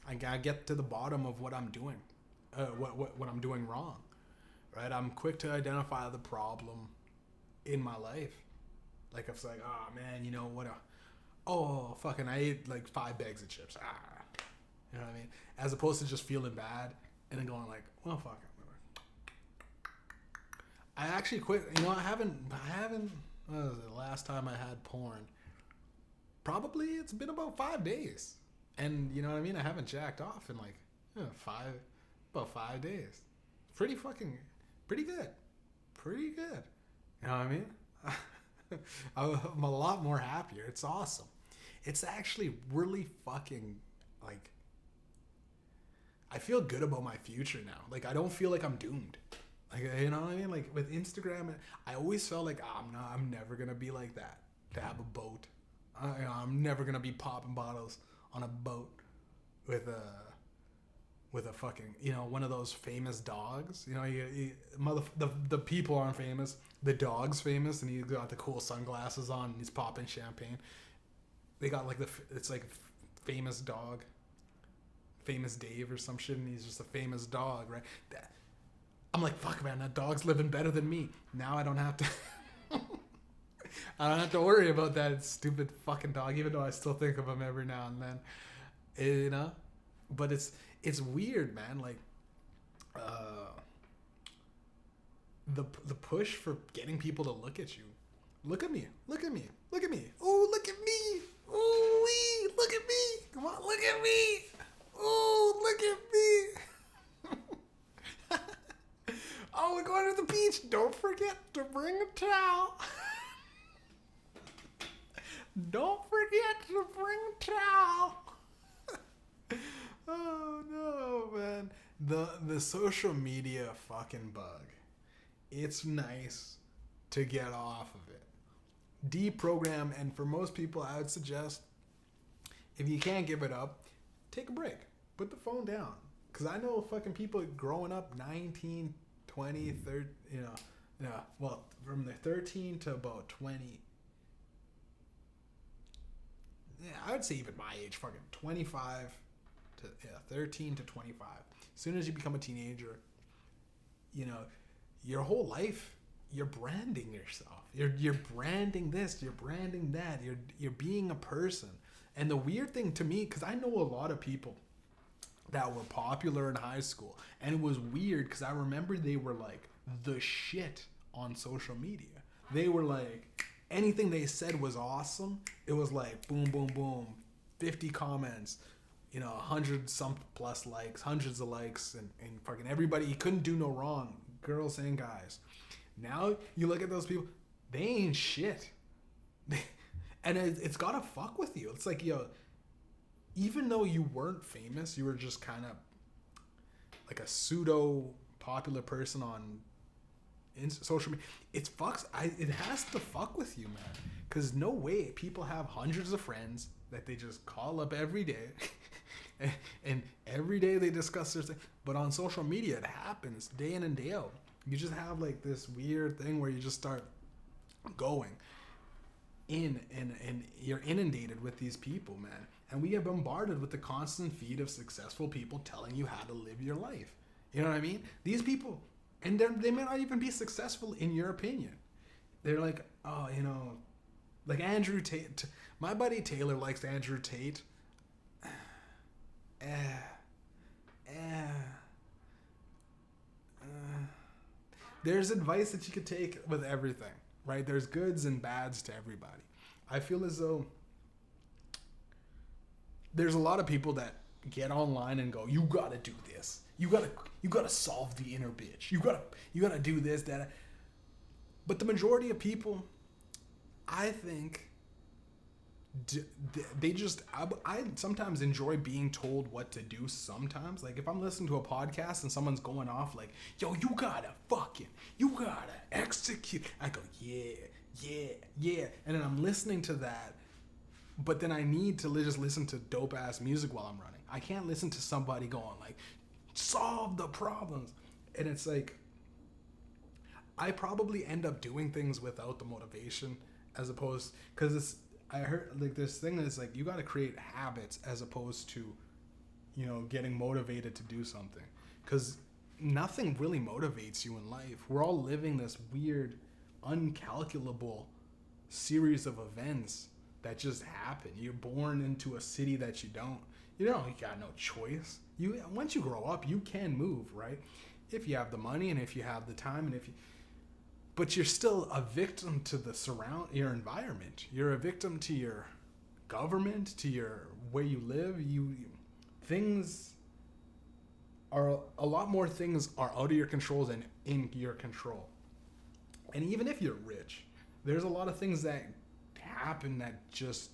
I gotta get to the bottom of what I'm doing, what I'm doing wrong, right? I'm quick to identify the problem in my life. Like if it's like, oh man, fucking I ate like 5 bags of chips. You know what I mean? As opposed to just feeling bad and then going like, well, fuck it. I actually quit. I haven't. What was it? The last time I had porn, probably it's been about 5 days, and you know what I mean. I haven't jacked off in like about 5 days. Pretty good. You know what I mean? I'm a lot more happier. It's awesome. It's actually really fucking like I feel good about my future now. Like I don't feel like I'm doomed. Like you know what I mean? Like with Instagram, I always felt like I'm never gonna be like that. To have a boat, I'm never gonna be popping bottles on a boat with a fucking one of those famous dogs. The people aren't famous. The dog's famous, and he's got the cool sunglasses on, and he's popping champagne. They got like it's like famous dog, famous Dave or some shit, and he's just a famous dog, right? I'm like, fuck, man, that dog's living better than me. Now I don't have to. I don't have to worry about that stupid fucking dog, even though I still think of him every now and then. But it's weird, man. Like, the push for getting people to look at you. Look at me. Look at me. Look at me. Oh, look at me. Oh, look at me. Come on, look at me. Oh, look at me. Oh, we're going to the beach. Don't forget to bring a towel. Don't forget to bring a towel. Oh no, man. The social media fucking bug. It's nice to get off of it. Deprogram, and for most people I would suggest if you can't give it up, take a break. Put the phone down. Cause I know fucking people growing up 19, 20, 30, well, from the 13 to about 20. Yeah, I would say even my age, fucking 25 to 13 to 25. As soon as you become a teenager, your whole life, you're branding yourself. You're branding this, you're branding that. You're being a person. And the weird thing to me, because I know a lot of people that were popular in high school, and it was weird because I remember they were like the shit on social media. They were like, anything they said was awesome. It was like boom, boom, boom, 50 comments, 100 some plus likes, hundreds of likes, and fucking everybody. You couldn't do no wrong, girls and guys. Now you look at those people, they ain't shit. And it's gotta fuck with you. It's like, even though you weren't famous, you were just kind of like a pseudo popular person on social media. It has to fuck with you, man. Because no way people have hundreds of friends that they just call up every day, and every day they discuss their thing. But on social media, it happens day in and day out. You just have like this weird thing where you just start going in, and you're inundated with these people, man. And we get bombarded with the constant feed of successful people telling you how to live your life. You know what I mean? These people, and they may not even be successful in your opinion. They're like, oh, like Andrew Tate. My buddy Taylor likes Andrew Tate. There's advice that you could take with everything, right? There's goods and bads to everybody. I feel as though there's a lot of people that get online and go, you gotta do this. You gotta solve the inner bitch. You gotta do this, that. But the majority of people, I think, they just, I sometimes enjoy being told what to do sometimes. Like if I'm listening to a podcast and someone's going off like, yo, you gotta execute. I go, yeah. And then I'm listening to that, but then I need to just listen to dope ass music while I'm running. I can't listen to somebody going like, solve the problems. And it's like, I probably end up doing things without the motivation, as opposed, because I heard like this thing that's like, you got to create habits as opposed to, getting motivated to do something, because nothing really motivates you in life. We're all living this weird, uncalculable series of events that just happen. You're born into a city that you got no choice. Once you grow up, you can move, right? If you have the money and if you have the time, but you're still a victim to your environment. You're a victim to your government, to your where you live. A lot more things are out of your control than in your control. And even if you're rich, there's a lot of things that happen that just,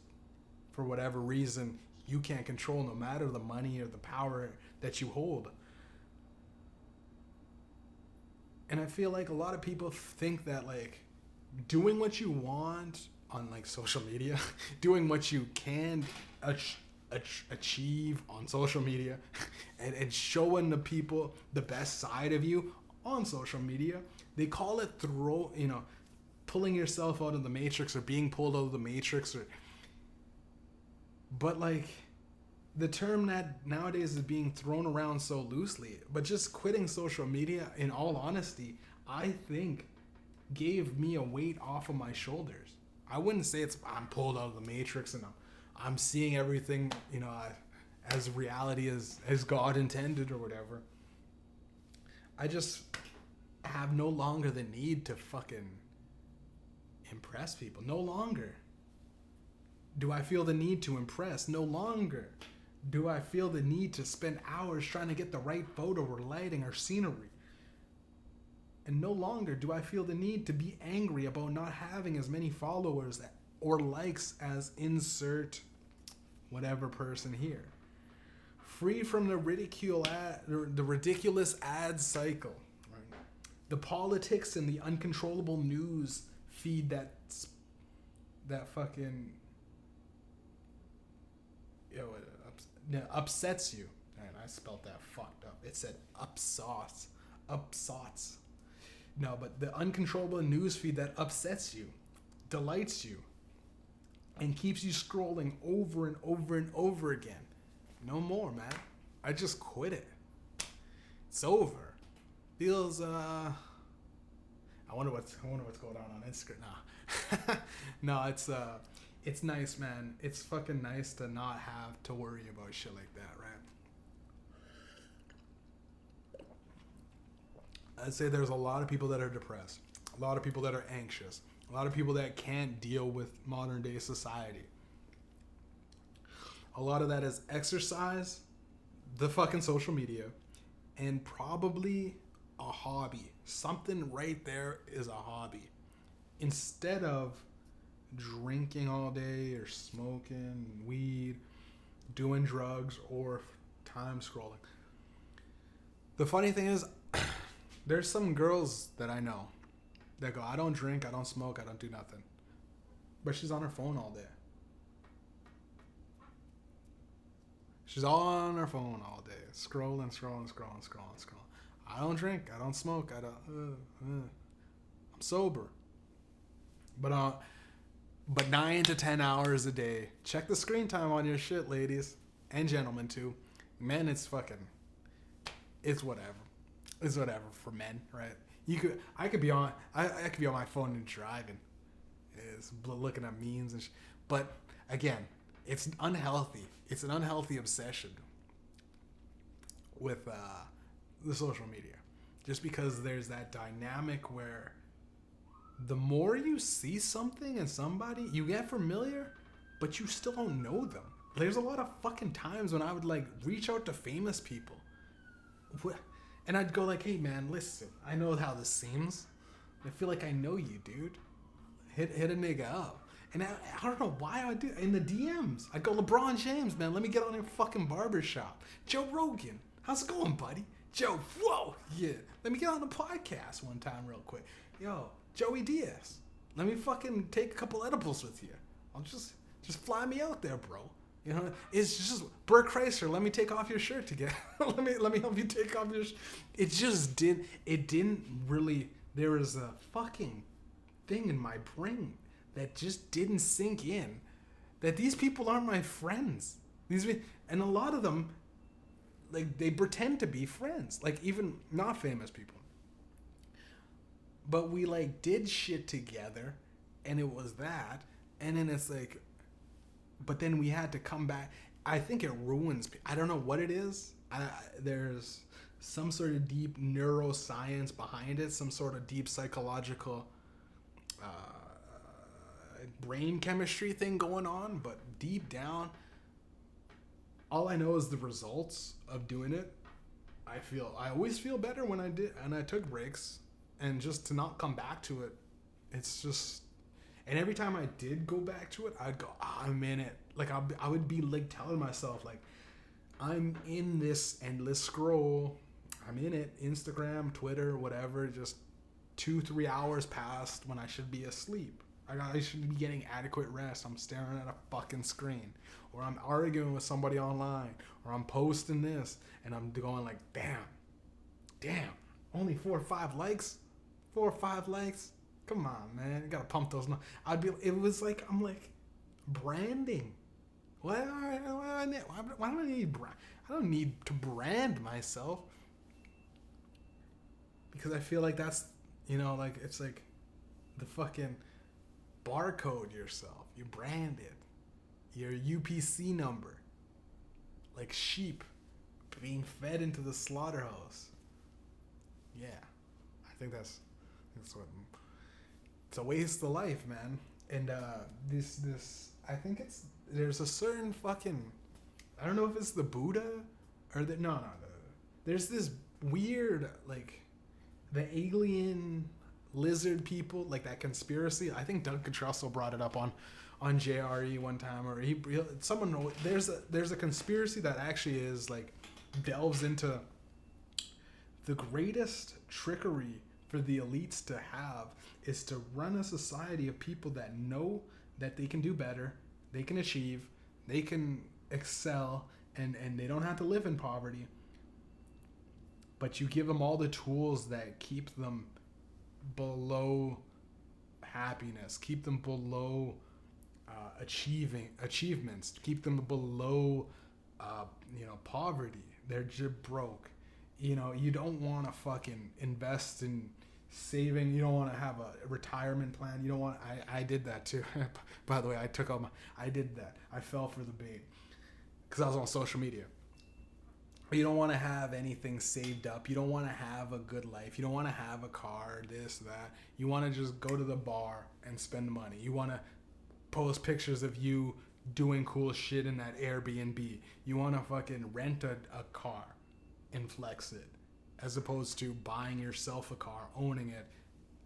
for whatever reason, you can't control, no matter the money or the power that you hold. And I feel like a lot of people think that, like, doing what you want on, like, social media, doing what you can achieve on social media, and showing the people the best side of you on social media, they call it pulling yourself out of the matrix, or being pulled out of the matrix, but, like, the term that nowadays is being thrown around so loosely, but just quitting social media, in all honesty, I think gave me a weight off of my shoulders. I wouldn't say I'm pulled out of the matrix and I'm seeing everything, as reality as God intended or whatever. I just have no longer the need to fucking impress people. No longer do I feel the need to impress. No longer do I feel the need to spend hours trying to get the right photo or lighting or scenery. And no longer do I feel the need to be angry about not having as many followers or likes as insert whatever person here. Free from the ridiculous ad cycle, right? The politics and the uncontrollable news feed that fucking upsets you. And I spelled that fucked up. It said upsots. No, but the uncontrollable news feed that upsets you, delights you, and keeps you scrolling over and over and over again. No more, man. I just quit it. It's over. Feels I wonder what's going on Instagram. Nah. No, it's nice, man. It's fucking nice to not have to worry about shit like that, right? I'd say there's a lot of people that are depressed, a lot of people that are anxious, a lot of people that can't deal with modern day society. A lot of that is exercise, the fucking social media, and probably a hobby. Something right there is a hobby. Instead of drinking all day or smoking weed, doing drugs, or time scrolling. The funny thing is, there's some girls that I know that go, I don't drink, I don't smoke, I don't do nothing. But she's on her phone all day. She's all on her phone all day, scrolling. I don't drink, I don't smoke, I'm sober. But 9 to 10 hours a day. Check the screen time on your shit, ladies and gentlemen too. Men, it's whatever. It's whatever for men, right? I could be on my phone and driving, looking at memes and but again, it's unhealthy. It's an unhealthy obsession with the social media, just because there's that dynamic where the more you see something and somebody, you get familiar, but you still don't know them. There's a lot of fucking times when I would like reach out to famous people, and I'd go like, "Hey man, listen, I know how this seems. I feel like I know you, dude. Hit a nigga up." And I don't know why I do in the DMs. I go, LeBron James, man, let me get on your fucking barbershop. Joe Rogan, how's it going, buddy? Joe, whoa, yeah. Let me get on the podcast one time real quick. Yo, Joey Diaz, let me fucking take a couple edibles with you. I'll just fly me out there, bro. You know, it's just Bert Kreischer. Let me take off your shirt together. let me help you take off your. It didn't really. There was a fucking thing in my brain that just didn't sink in, that these people aren't my friends. And a lot of them, like, they pretend to be friends, like even not famous people. But we like did shit together, and it was that, and then it's like, but then we had to come back. I think it ruins. I don't know what it is. There's some sort of deep neuroscience behind it, some sort of deep psychological brain chemistry thing going on, but deep down, all I know is the results of doing it. I always feel better when I did, and I took breaks, and just to not come back to it, it's just, And every time I did go back to it, I'd go, I'm in it. Like I would be like telling myself like, I'm in this endless scroll. I'm in it. Instagram, Twitter, whatever. Just 2-3 hours past when I should be asleep. I should be getting adequate rest. I'm staring at a fucking screen, or I'm arguing with somebody online, or I'm posting this, and I'm going like, damn, only 4 or 5 likes, 4 or 5 likes. Come on, man, you gotta pump those. It was like, I'm like, branding. Why do I need brand? I don't need to brand myself, because I feel like that's, like it's like the fucking barcode yourself. You brand it. Your UPC number. Like sheep being fed into the slaughterhouse. Yeah. I think that's what it's a waste of life, man. And this I think there's a certain fucking, I don't know if it's the Buddha or there's this weird, like, the alien lizard people, like that conspiracy. I think Doug Trussell brought it up on JRE one time, or there's a conspiracy that actually is like delves into the greatest trickery for the elites to have is to run a society of people that know that they can do better, they can achieve, they can excel, and they don't have to live in poverty. But you give them all the tools that keep them below happiness, keep them below achievements, keep them below poverty. They're just broke. You don't want to fucking invest in saving. You don't want to have a retirement plan. You don't want. I did that too. By the way, I did that. I fell for the bait because I was on social media. You don't want to have anything saved up. You don't want to have a good life. You don't want to have a car, this, that. You want to just go to the bar and spend money. You want to post pictures of you doing cool shit in that Airbnb. You want to fucking rent a car and flex it, as opposed to buying yourself a car, owning it,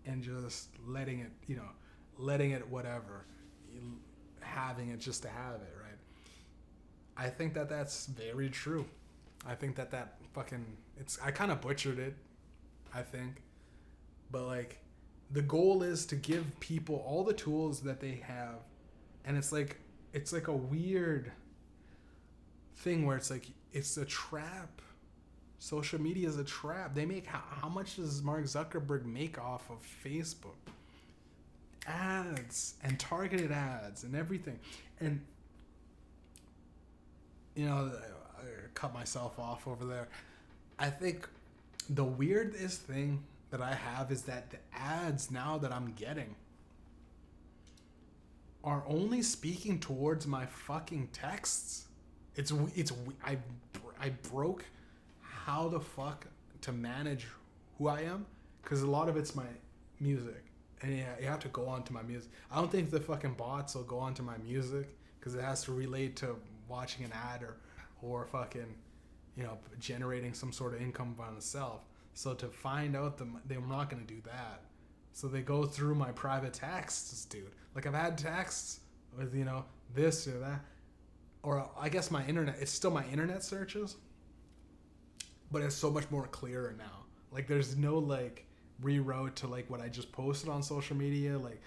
and just letting it whatever, having it just to have it, right? I think that that's very true. I think that fucking, I kind of butchered it, I think. But like, the goal is to give people all the tools that they have. And it's like a weird thing where it's like, it's a trap. Social media is a trap. They make, how much does Mark Zuckerberg make off of Facebook? Ads and targeted ads and everything. And, I cut myself off over there. I think the weirdest thing that I have is that the ads now that I'm getting are only speaking towards my fucking texts. I broke how the fuck to manage who I am, because a lot of it's my music, and yeah, you have to go onto my music. I don't think the fucking bots will go onto my music because it has to relate to watching an ad or fucking, generating some sort of income by itself. So to find out they're not going to do that. So they go through my private texts, dude. Like, I've had texts with, this or that. Or I guess my internet, it's still my internet searches, but it's so much more clearer now. Like, there's no, like, reroute to, like, what I just posted on social media. Like,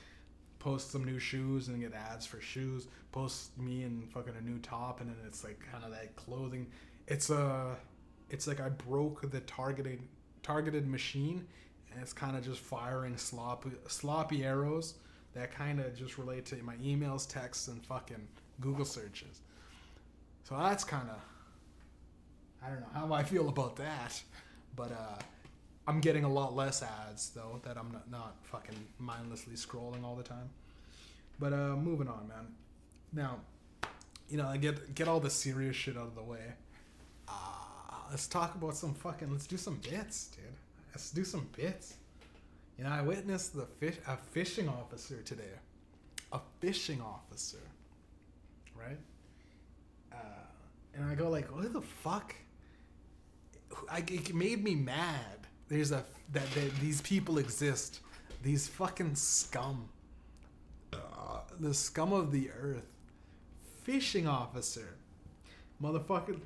post some new shoes and get ads for shoes. Post me in fucking a new top, and then it's, like, kind of that clothing. It's like I broke the targeted machine, and it's kind of just firing sloppy arrows that kind of just relate to my emails, texts, and fucking Google searches. So that's kind of, I don't know how I feel about that, but I'm getting a lot less ads though, that I'm not fucking mindlessly scrolling all the time. But moving on, man. Now, I get all the serious shit out of the way. Let's talk about let's do some bits, dude. Let's do some bits. I witnessed a fishing officer today. A fishing officer, right? And I go like, what the fuck? It made me mad. That these people exist. These fucking scum. the scum of the earth. Fishing officer. Motherfucker,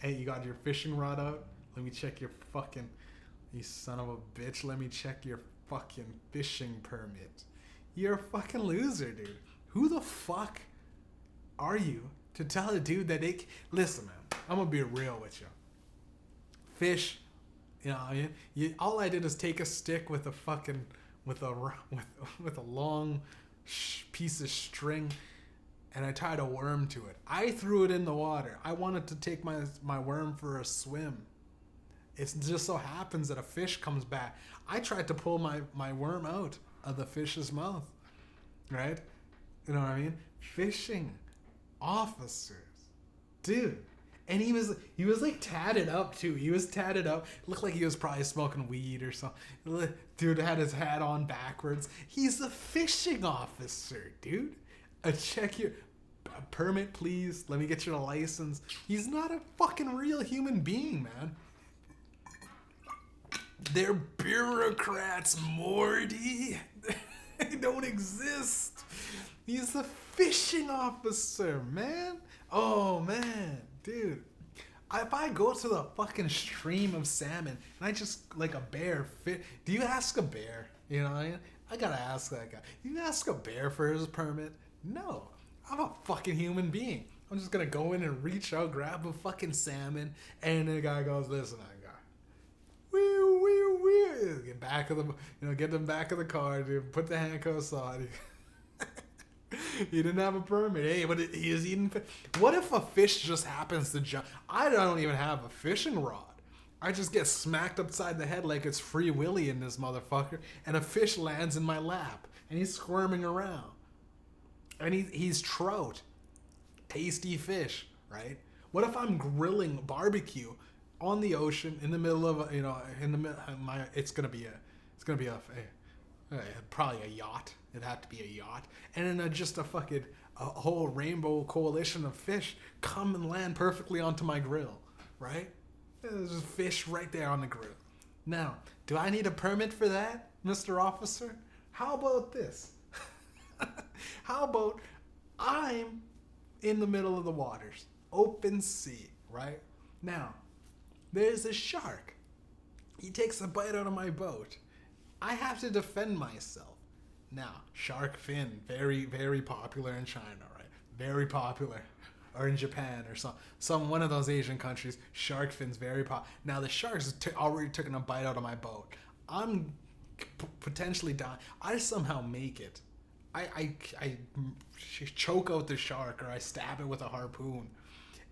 hey, you got your fishing rod out? Let me check your fucking, you son of a bitch, let me check your fucking fishing permit. You're a fucking loser, dude. Who the fuck are you to tell a dude that listen, man, I'm gonna be real with you. Fish, all I did is take a stick with a fucking, with a long piece of string, and I tied a worm to it. I threw it in the water. I wanted to take my worm for a swim. It just so happens that a fish comes back. I tried to pull my worm out of the fish's mouth, right? You know what I mean? Fishing officers, dude. And he was like tatted up too. He was tatted up. Looked like he was probably smoking weed or something. Dude had his hat on backwards. He's a fishing officer, dude. Check your permit, please. Let me get your license. He's not a fucking real human being, man. They're bureaucrats, Morty. They don't exist. He's a fishing officer, man. Oh, man. Dude. If I go to the fucking stream of salmon and I just, like a bear, do you ask a bear? You know what I mean? I gotta ask that guy. You ask a bear for his permit? No. I'm a fucking human being. I'm just gonna go in and reach out, grab a fucking salmon, and the guy goes, listen, I got get back of the, get them back of the car, dude. Put the handcuffs on. He didn't have a permit. Hey, but he is eating fish. What if a fish just happens to jump? I don't even have a fishing rod. I just get smacked upside the head like it's Free Willy in this motherfucker, and a fish lands in my lap, and he's squirming around. And he's trout. Tasty fish, right? What if I'm grilling barbecue on the ocean in the middle of it's gonna be probably a yacht. It'd have to be a yacht, and then just a whole rainbow coalition of fish come and land perfectly onto my grill, right? There's just fish right there on the grill. Now, do I need a permit for that, Mr. Officer? How about this? How about I'm in the middle of the waters, open sea, right? Now, there's a shark. He takes a bite out of my boat. I have to defend myself. Now, shark fin, very, very popular in China, right? Very popular. Or in Japan or some one of those Asian countries, shark fin's very popular. Now, the shark's already taken a bite out of my boat. I'm potentially dying. I somehow make it. I choke out the shark, or I stab it with a harpoon,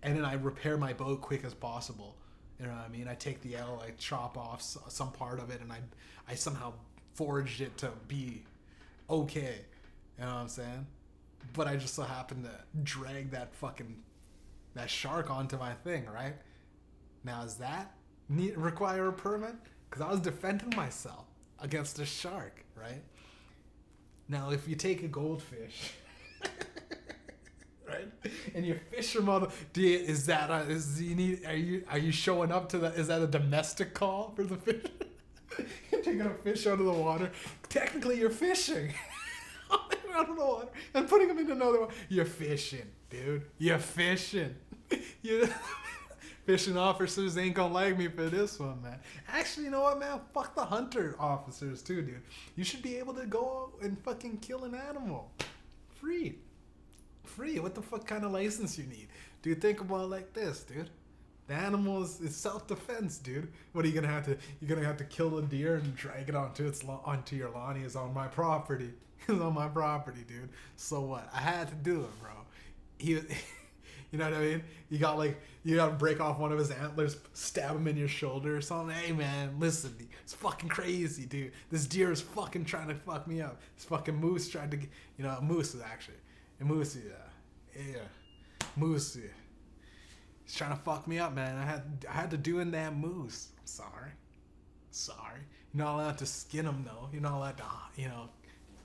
and then I repair my boat quick as possible. You know what I mean? I take the L, I chop off some part of it, and I somehow forged it to be okay. You know what I'm saying? But I just so happened to drag that shark onto my thing, right? Now, does that require a permit? Because I was defending myself against a shark, right? Now, if you take a goldfish, right, and you fish your mother, are you showing up to that? Is that a domestic call for the fish? You're taking a fish out of the water. Technically, you're fishing out of the water and putting them in another one. You're fishing, dude. You're fishing. Fishing officers ain't gonna like me for this one, man. Actually, you know what, man? Fuck the hunter officers too, dude. You should be able to go and fucking kill an animal. Free. What the fuck kind of license you need? Dude, think about it like this, dude. The animal is self-defense, dude. What are you gonna have to? You're gonna have to kill a deer and drag it onto your lawn. He is on my property. He's on my property, dude. So what? I had to do it, bro. You know what I mean? You gotta break off one of his antlers, stab him in your shoulder or something. Hey man, listen, it's fucking crazy, dude. This deer is fucking trying to fuck me up. This fucking moose tried to, moose is actually, moose, moose. He's trying to fuck me up, man. I had to do in that moose. I'm sorry. You're not allowed to skin him though. You're not allowed to,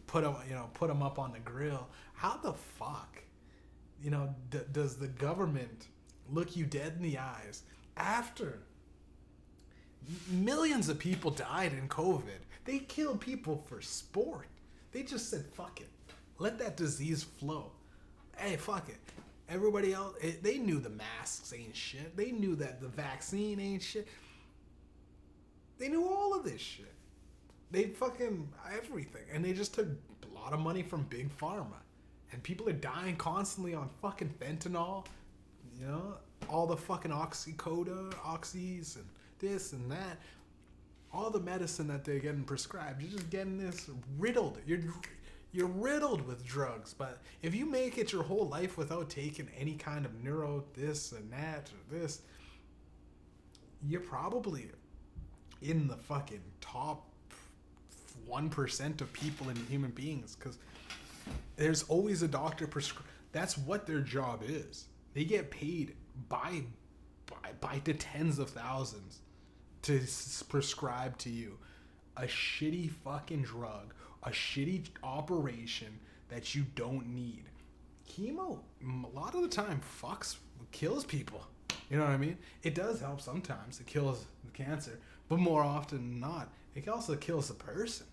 put him up on the grill. How the fuck? Does the government look you dead in the eyes after millions of people died in COVID? They killed people for sport. They just said, fuck it. Let that disease flow. Hey, fuck it. Everybody else, they knew the masks ain't shit. They knew that the vaccine ain't shit. They knew all of this shit. They fucking everything. And they just took a lot of money from Big Pharma. And people are dying constantly on fucking fentanyl. You know? All the fucking oxycodone, oxys, and this and that. All the medicine that they're getting prescribed. You're just getting this riddled. You're riddled with drugs. But if you make it your whole life without taking any kind of neuro this and that or this, you're probably in the fucking top 1% of people and human beings, because there's always a doctor that's what their job is. They get paid by the tens of thousands to prescribe to you a shitty fucking drug, a shitty operation that you don't need. Chemo, a lot of the time, kills people. You know what I mean? It does help sometimes. It kills the cancer, but more often than not, it also kills the person.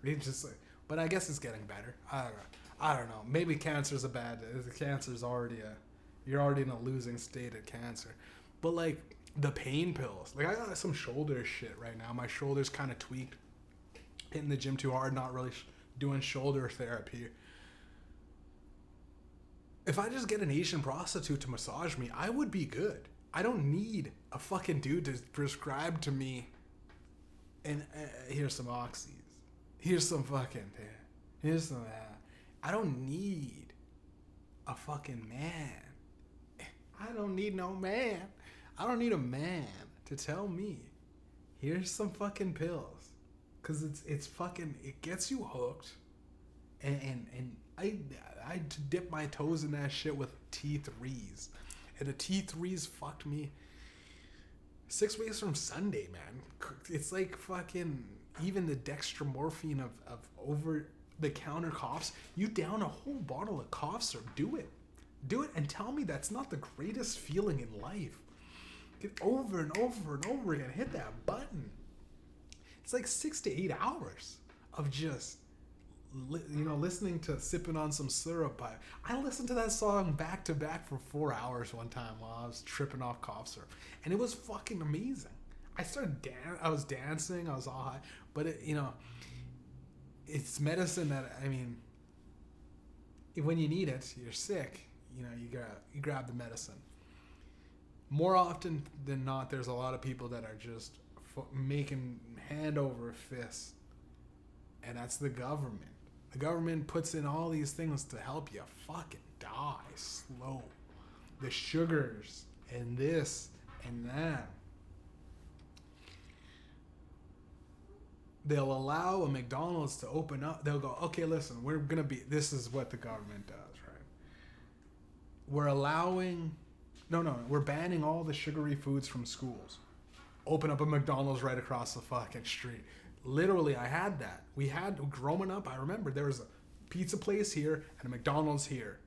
It's just like, but I guess it's getting better. I don't know. Maybe cancer's you're already in a losing state at cancer. But like the pain pills, like I got some shoulder shit right now. My shoulder's kind of tweaked. Hitting the gym too hard, not really doing shoulder therapy. If I just get an Asian prostitute to massage me, I would be good. I don't need a fucking dude to prescribe to me. And here's some oxys. Here's some fucking here's some I don't need a fucking man. I don't need no man. I don't need a man to tell me, here's some fucking pills. Cause it's fucking, it gets you hooked. And I dip my toes in that shit with T3s. And the T3s fucked me 6 weeks from Sunday, man. It's like fucking, even the dextromorphine of over-the-counter coughs. You down a whole bottle of cough syrup. Do it. Do it and tell me that's not the greatest feeling in life. Get over and over and over again. Hit that button. It's like 6 to 8 hours of just, listening to Sipping on Some Syrup. I listened to that song back to back for 4 hours one time while I was tripping off cough syrup. And it was fucking amazing. I was dancing, I was all high. But, it's medicine that, when you need it, you're sick, you grab the medicine. More often than not, there's a lot of people that are just making hand over fist. And that's the government. The government puts in all these things to help you fucking die slow. The sugars and this and that. They'll allow a McDonald's to open up. They'll go, okay, listen, this is what the government does, right? We're banning all the sugary foods from schools. Open up a McDonald's right across the fucking street. Literally, I had that. Growing up, I remember there was a pizza place here and a McDonald's here.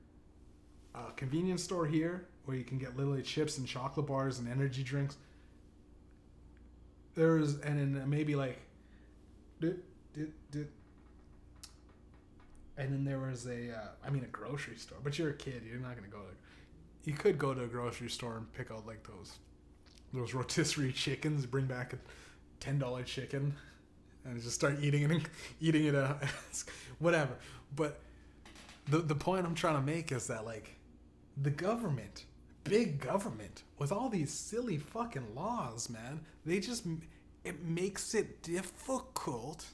A convenience store here where you can get literally chips and chocolate bars and energy drinks. And then maybe like, and then there was a grocery store. But you're a kid, you're not gonna go to. You could go to a grocery store and pick out like those rotisserie chickens, bring back a $10 chicken, and just start eating it, whatever. But the point I'm trying to make is that like the government, big government, with all these silly fucking laws, man, it makes it difficult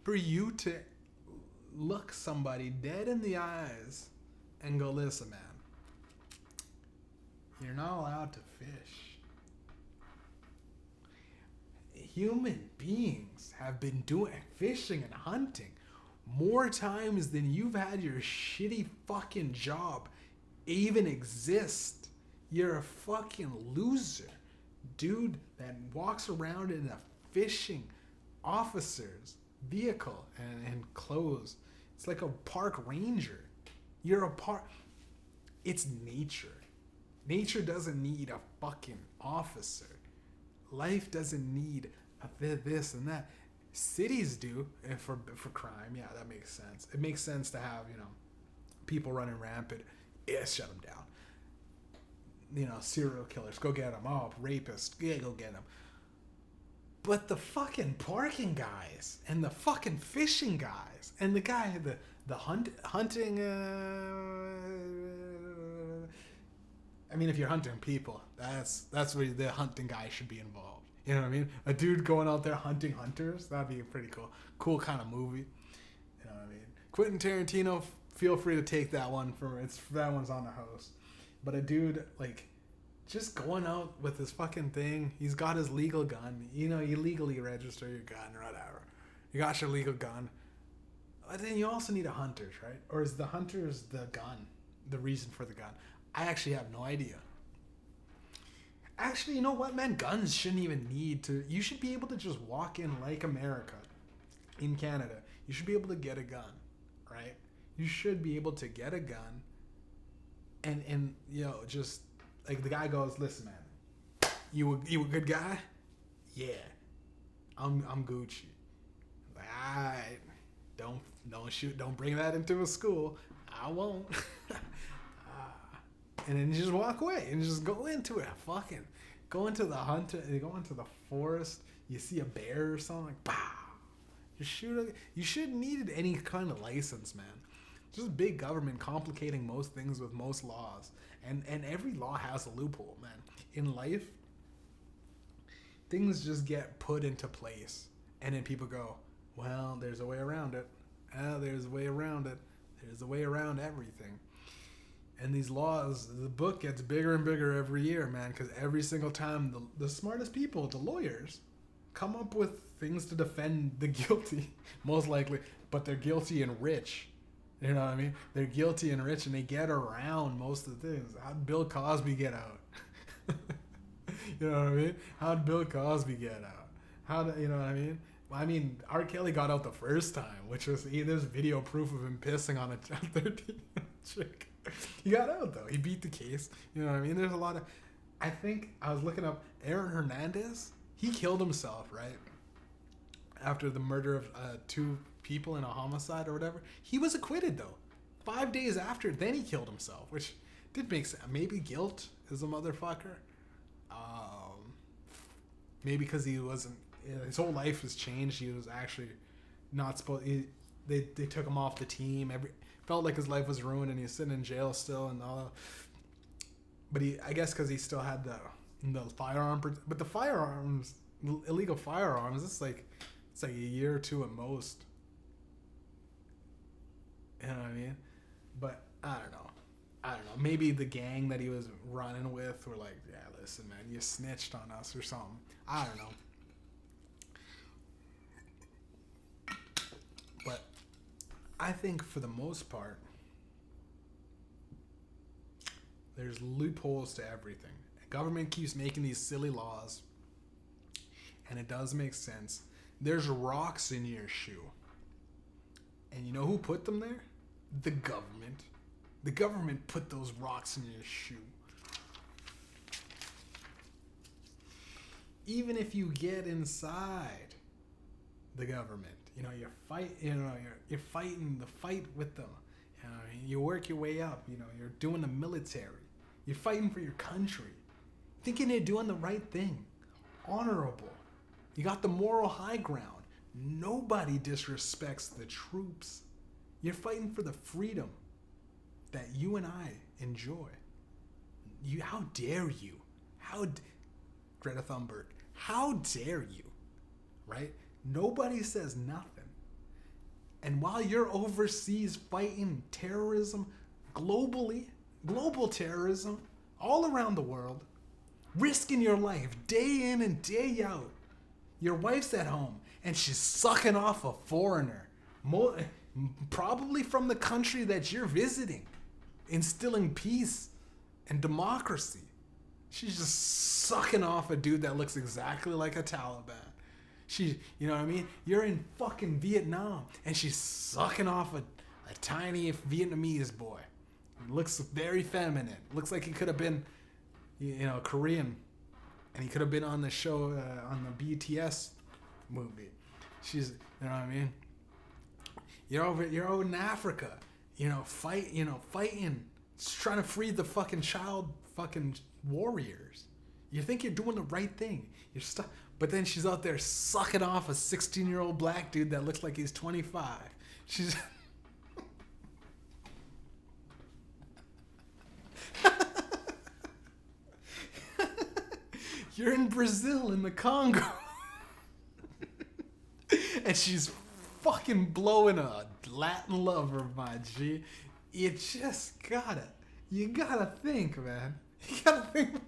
for you to look somebody dead in the eyes and go, listen, man, you're not allowed to fish. Human beings have been doing fishing and hunting more times than you've had your shitty fucking job even exist. You're a fucking loser, dude, that walks around in a fishing officer's vehicle and clothes. It's like a park ranger. It's nature. Nature doesn't need a fucking officer. Life doesn't need this and that. Cities do for crime. Yeah, that makes sense. It makes sense to have people running rampant. Yeah, shut them down. Serial killers, go get them. Oh, rapists, yeah, go get them. But the fucking parking guys and the fucking fishing guys and the guy the hunting. I mean, if you're hunting people, that's where the hunting guy should be involved. You know what I mean? A dude going out there hunting hunters, that'd be a pretty cool kind of movie. You know what I mean? Quentin Tarantino, feel free to take that one that one's on the host. But a dude just going out with his fucking thing. He's got his legal gun. You legally register your gun or whatever. You got your legal gun. But then you also need a hunters, right? Or is the hunters the gun, the reason for the gun? I actually have no idea. Actually, you know what, man? Guns shouldn't even need to... You should be able to just walk in like America, in Canada. You should be able to get a gun, right? You should be able to get a gun and just... Like, the guy goes, listen, man, you a good guy? Yeah. I'm Gucci. Like, all right. Don't shoot. Don't bring that into a school. I won't. And then you just walk away and just go into it. Fucking go into the hunt. Go into the forest. You see a bear or something, like, pow. You shoot it. You shouldn't need any kind of license, man. Just big government complicating most things with most laws. And every law has a loophole, man. In life, things just get put into place. And then people go, well, there's a way around it. There's a way around it. There's a way around everything. And these laws, the book gets bigger and bigger every year, man, because every single time the smartest people, the lawyers, come up with things to defend the guilty, most likely, but they're guilty and rich. You know what I mean? They're guilty and rich, and they get around most of the things. How'd Bill Cosby get out? You know what I mean? How'd Bill Cosby get out? You know what I mean? I mean, R. Kelly got out the first time, which was, there's video proof of him pissing on a 13 chick. He got out, though. He beat the case. You know what I mean? There's a lot of... I think I was looking up Aaron Hernandez. He killed himself, right? After the murder of 2 people in a homicide or whatever. He was acquitted, though. 5 days after, then he killed himself, which did make sense. Maybe guilt is a motherfucker. Maybe because he wasn't... His whole life has changed. He was actually not supposed... They took him off the team. Felt like his life was ruined, and he's sitting in jail still and all. But I guess because he still had the firearm. But the firearms, illegal firearms, it's like a year or 2 at most. You know what I mean? But I don't know. Maybe the gang that he was running with were like, yeah, listen, man, you snitched on us or something. I don't know. But I think for the most part, there's loopholes to everything. Government keeps making these silly laws, and it does make sense. There's rocks in your shoe. And you know who put them there? The government. The government put those rocks in your shoe. Even if you get inside the government, you're fighting the fight with them. You work your way up. You're doing the military. You're fighting for your country, thinking you're doing the right thing, honorable. You got the moral high ground. Nobody disrespects the troops. You're fighting for the freedom that you and I enjoy. How dare you? Greta Thunberg, how dare you? Right? Nobody says nothing. And while you're overseas fighting terrorism globally, global terrorism all around the world, risking your life day in and day out, your wife's at home and she's sucking off a foreigner, probably from the country that you're visiting, instilling peace and democracy. She's just sucking off a dude that looks exactly like a Taliban. You know what I mean? You're in fucking Vietnam, and she's sucking off a tiny Vietnamese boy. Looks very feminine. Looks like he could have been, Korean, and he could have been on the show, on the BTS movie. She's, you know what I mean? You're over in Africa, fighting, trying to free the fucking child fucking warriors. You think you're doing the right thing. You're stuck. But then she's out there sucking off a 16-year-old black dude that looks like he's 25. She's... You're in Brazil, in the Congo. And she's fucking blowing a Latin lover, my G. You gotta think, man. You gotta think.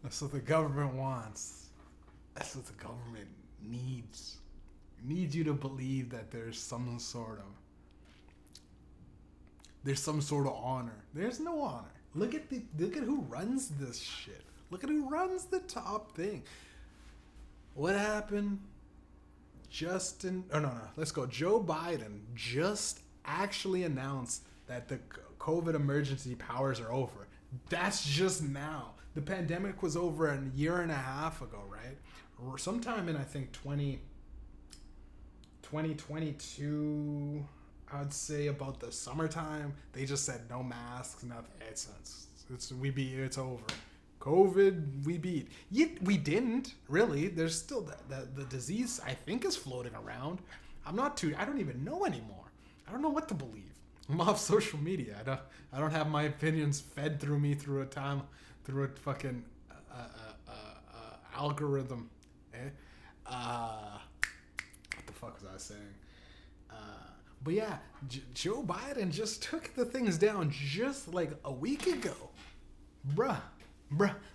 That's what the government wants. That's what the government needs. It needs you to believe that there's some sort of honor. There's no honor. Look at who runs this shit. Look at who runs the top thing. What happened? Let's go. Joe Biden just actually announced that the COVID emergency powers are over. That's just now. The pandemic was over a year and a half ago, right? Or sometime in, I think, 2022, I'd say about the summertime. They just said no masks, nothing. It's over. COVID, we beat. Yet we didn't, really. There's still the disease, I think, is floating around. I don't even know anymore. I don't know what to believe. I'm off social media. I don't have my opinions fed through me through a fucking algorithm. What the fuck was I saying? But yeah, Joe Biden just took the things down just like a week ago. Bruh,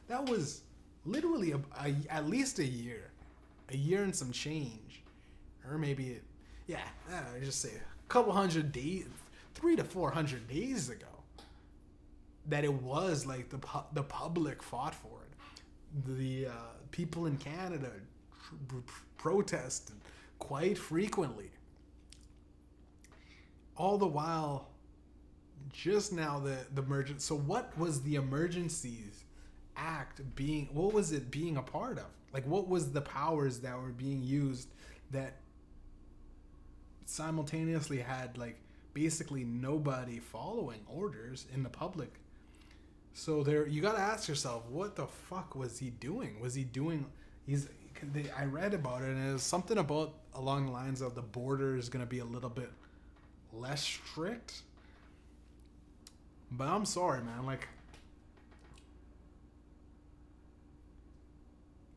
that was literally at least a year and some change. Or maybe, just say a couple hundred days, 300 to 400 days ago, that it was like the public fought for it. The people in Canada protested quite frequently. All the while, just now the emergency. So what was the Emergencies Act being? What was it being a part of? Like, what was the powers that were being used that simultaneously had like basically nobody following orders in the public? So you got to ask yourself, what the fuck was he doing? I read about it, and it was something about along the lines of the border is going to be a little bit less strict. But I'm sorry, man. Like,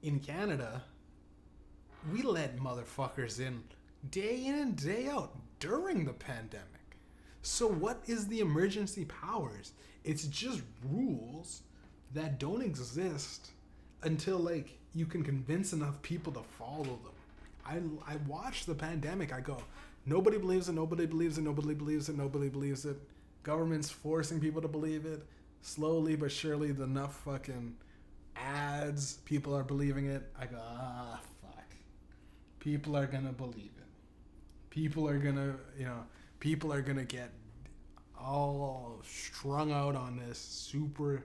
in Canada, we let motherfuckers in and day out during the pandemic. So what is the emergency powers? It's just rules that don't exist until like you can convince enough people to follow them. I watched the pandemic. I go, nobody believes it. Government's forcing people to believe it. Slowly but surely, enough fucking ads, people are believing it. I go, fuck. People are gonna believe it. People are gonna get all strung out on this super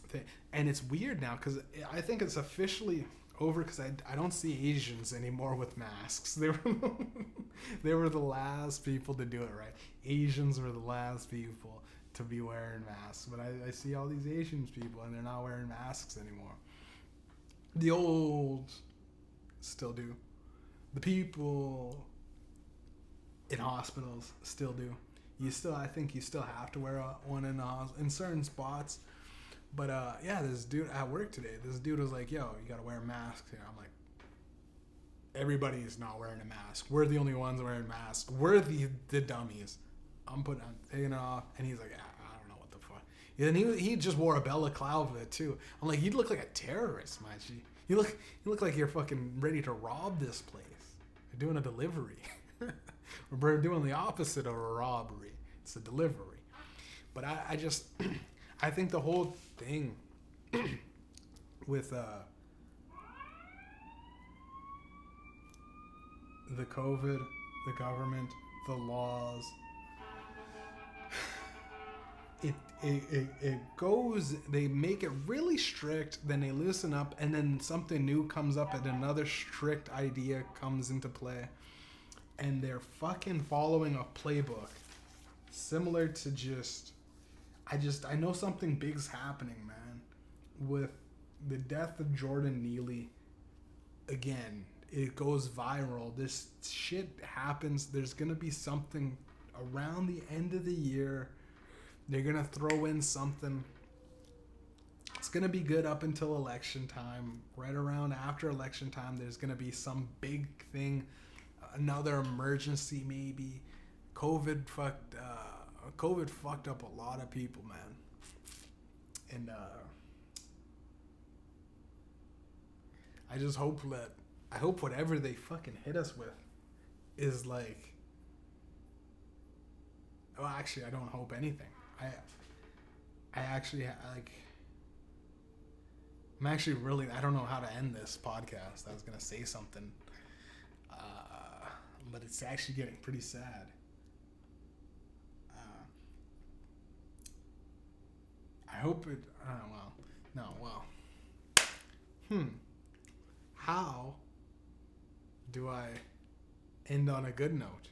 thing. And it's weird now because I think it's officially over because I don't see Asians anymore with masks. They were the last people to do it, right? Asians were the last people to be wearing masks. But I see all these Asian people and they're not wearing masks anymore. The old still do. The people in hospitals still do. I think you still have to wear one in certain spots. But this dude at work today, this dude was like, yo, you gotta wear a mask here. I'm like, everybody's not wearing a mask. We're the only ones wearing masks. We're the dummies. I'm taking it off, and he's like, I don't know what the fuck. And he just wore a balaclava too. I'm like, you look like a terrorist, my G. You look like you're fucking ready to rob this place. You're doing a delivery. We're doing the opposite of a robbery. It's a delivery. But I just I think the whole thing with the COVID, the government, the laws, it goes, they make it really strict, then they loosen up, and then something new comes up and another strict idea comes into play, and they're fucking following a playbook similar to I know something big's happening, man, with the death of Jordan Neely. Again, it goes viral. This shit happens. There's gonna be something around the end of the year. They're gonna throw in something. It's gonna be good up until election time. Right around after election time, there's gonna be some big thing, another emergency maybe. COVID fucked up a lot of people, man. And I just hope whatever they fucking hit us with is like. Well, actually, I don't hope anything. I actually like. I'm actually really. I don't know how to end this podcast. I was gonna say something, but it's actually getting pretty sad. I hope it. Well, no. Well. How do I end on a good note?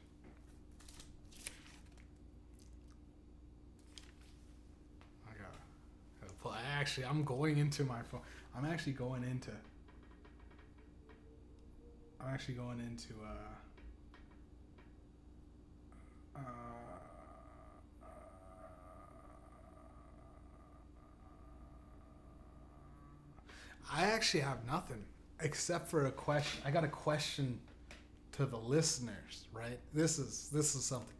I'm going into my phone. I'm actually going into I actually have nothing except for a question. I got a question to the listeners, right? This is something.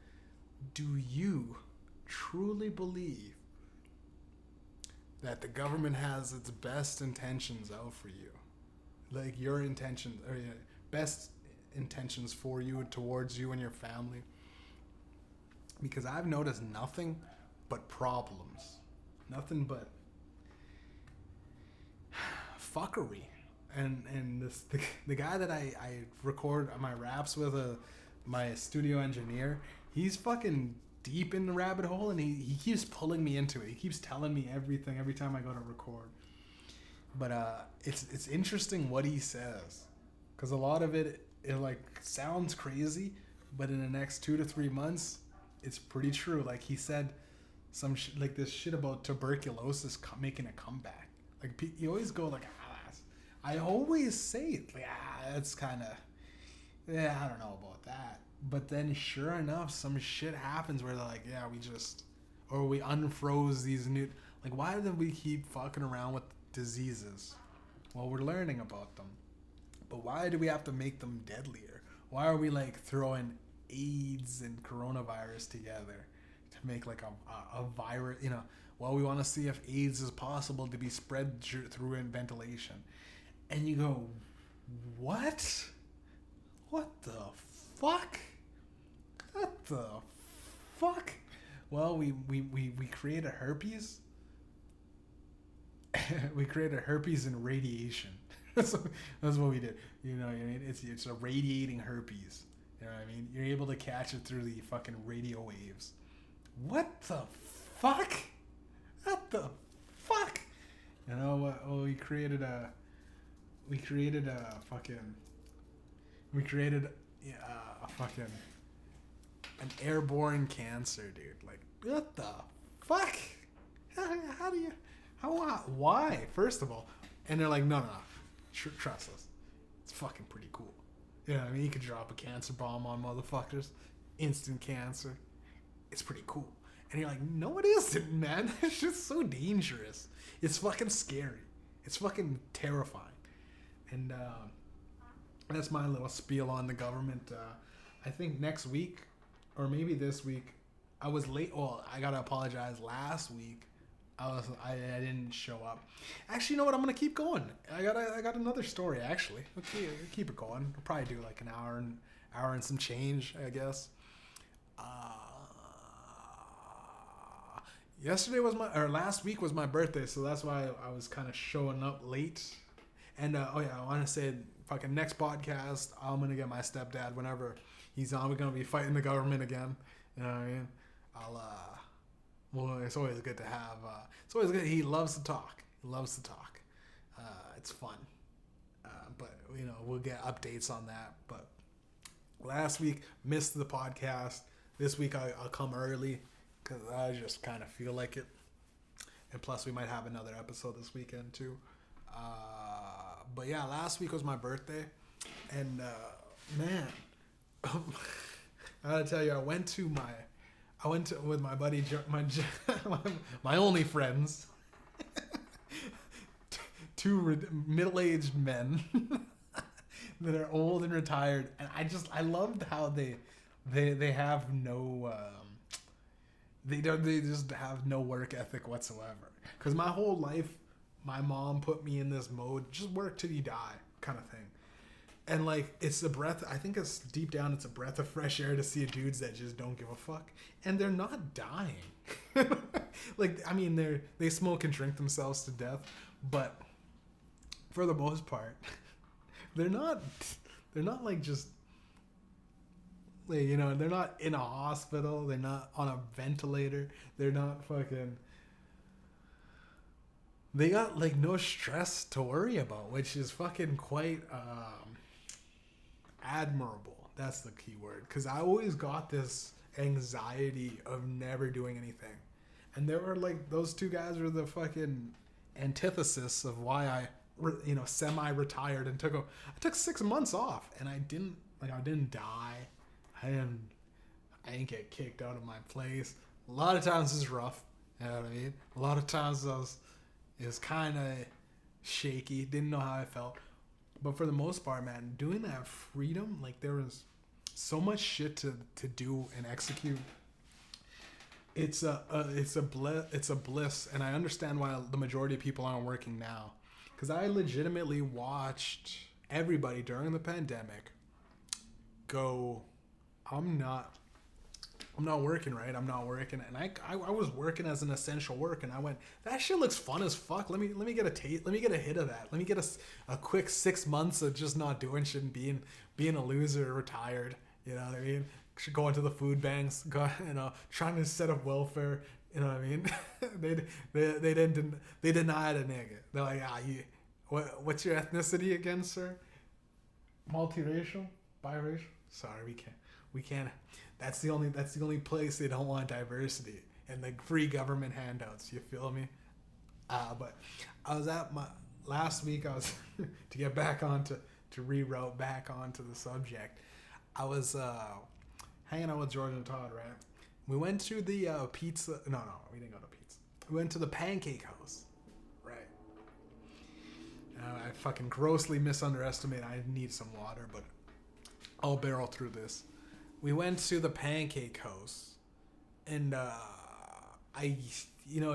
Do you truly believe that the government has its best intentions out for you? Like your intentions, or best intentions for you, towards you and your family? Because I've noticed nothing but problems. Nothing but fuckery. And this the guy that I record my raps with, my studio engineer, he's fucking deep in the rabbit hole, and he keeps pulling me into it. He keeps telling me everything every time I go to record. But it's interesting what he says, because a lot of it like sounds crazy, but in the next 2 to 3 months, it's pretty true. Like he said some like this shit about tuberculosis making a comeback. Like you always go like, I always say it like, that's kind of, I don't know about that. But then sure enough, some shit happens where they're like, we unfroze these new, like, why do we keep fucking around with diseases? Well, we're learning about them. But why do we have to make them deadlier? Why are we like throwing AIDS and coronavirus together to make like a virus, well, we want to see if AIDS is possible to be spread through ventilation. And you go, what? What the fuck? What the fuck? Well, we created herpes. We created herpes and radiation. That's what we did. You know what I mean? It's a radiating herpes. You know what I mean? You're able to catch it through the fucking radio waves. What the fuck? What the fuck? You know what? Well, we created a fucking an airborne cancer, dude. Like, what the fuck? Why? First of all, and they're like, no, trust us. It's fucking pretty cool. You know what I mean? You could drop a cancer bomb on motherfuckers, instant cancer. It's pretty cool. And you're like, no, it isn't, man. It's just so dangerous. It's fucking scary. It's fucking terrifying. And that's my little spiel on the government. I think next week, or maybe this week, I was late. Well, I gotta apologize. Last week, I didn't show up. Actually, you know what? I'm gonna keep going. I got another story. Actually, okay, keep it going. I'll probably do like an hour and some change, I guess. Last week was my birthday, so that's why I was kind of showing up late. And I want to say, fucking next podcast, I'm gonna get my stepdad whenever he's on. We're gonna be fighting the government again. You know what I mean? Well, it's always good to have. It's always good. He loves to talk. He loves to talk. It's fun. But we'll get updates on that. But last week missed the podcast. This week I'll come early because I just kind of feel like it. And plus we might have another episode this weekend too. But yeah, last week was my birthday, and man, I gotta tell you, I went to with my buddy, my only friends, two middle-aged men that are old and retired, and I loved how they have no they just have no work ethic whatsoever. Because my whole life, my mom put me in this mode, just work till you die kind of thing. And like, it's a breath, I think it's deep down, it's a breath of fresh air to see dudes that just don't give a fuck. And they're not dying. Like, I mean, they smoke and drink themselves to death, but for the most part, they're not like just, like, they're not in a hospital, they're not on a ventilator, they're not fucking, they got like no stress to worry about, which is fucking quite admirable. That's the key word. Because I always got this anxiety of never doing anything. And there were like, those two guys were the fucking antithesis of why I, semi-retired and I took 6 months off, and I didn't die. I didn't get kicked out of my place. A lot of times it's rough. You know what I mean? A lot of times it was kind of shaky. Didn't know how I felt. But for the most part, man, doing that freedom, like, there was so much shit to do and execute. It's a bliss, and I understand why the majority of people aren't working now. Because I legitimately watched everybody during the pandemic go, I'm not working, right? I'm not working. And I was working as an essential work, and I went, that shit looks fun as fuck. Let me get a taste. Let me get a hit of that. Let me get a quick 6 months of just not doing shit and being a loser, retired. You know what I mean? Going to the food banks, trying to set up welfare. You know what I mean? they denied a nigga. They're like, what's your ethnicity again, sir? Multiracial, biracial. Sorry, we can't. That's the only place they don't want diversity and the free government handouts. You feel me? But I was at my last week. I was to get back onto to reroute back onto the subject. I was hanging out with George and Todd, right? We went to the pizza. No, we didn't go to pizza. We went to the Pancake House, right? I fucking grossly misunderestimated. I need some water, but I'll barrel through this. We went to the Pancake House, and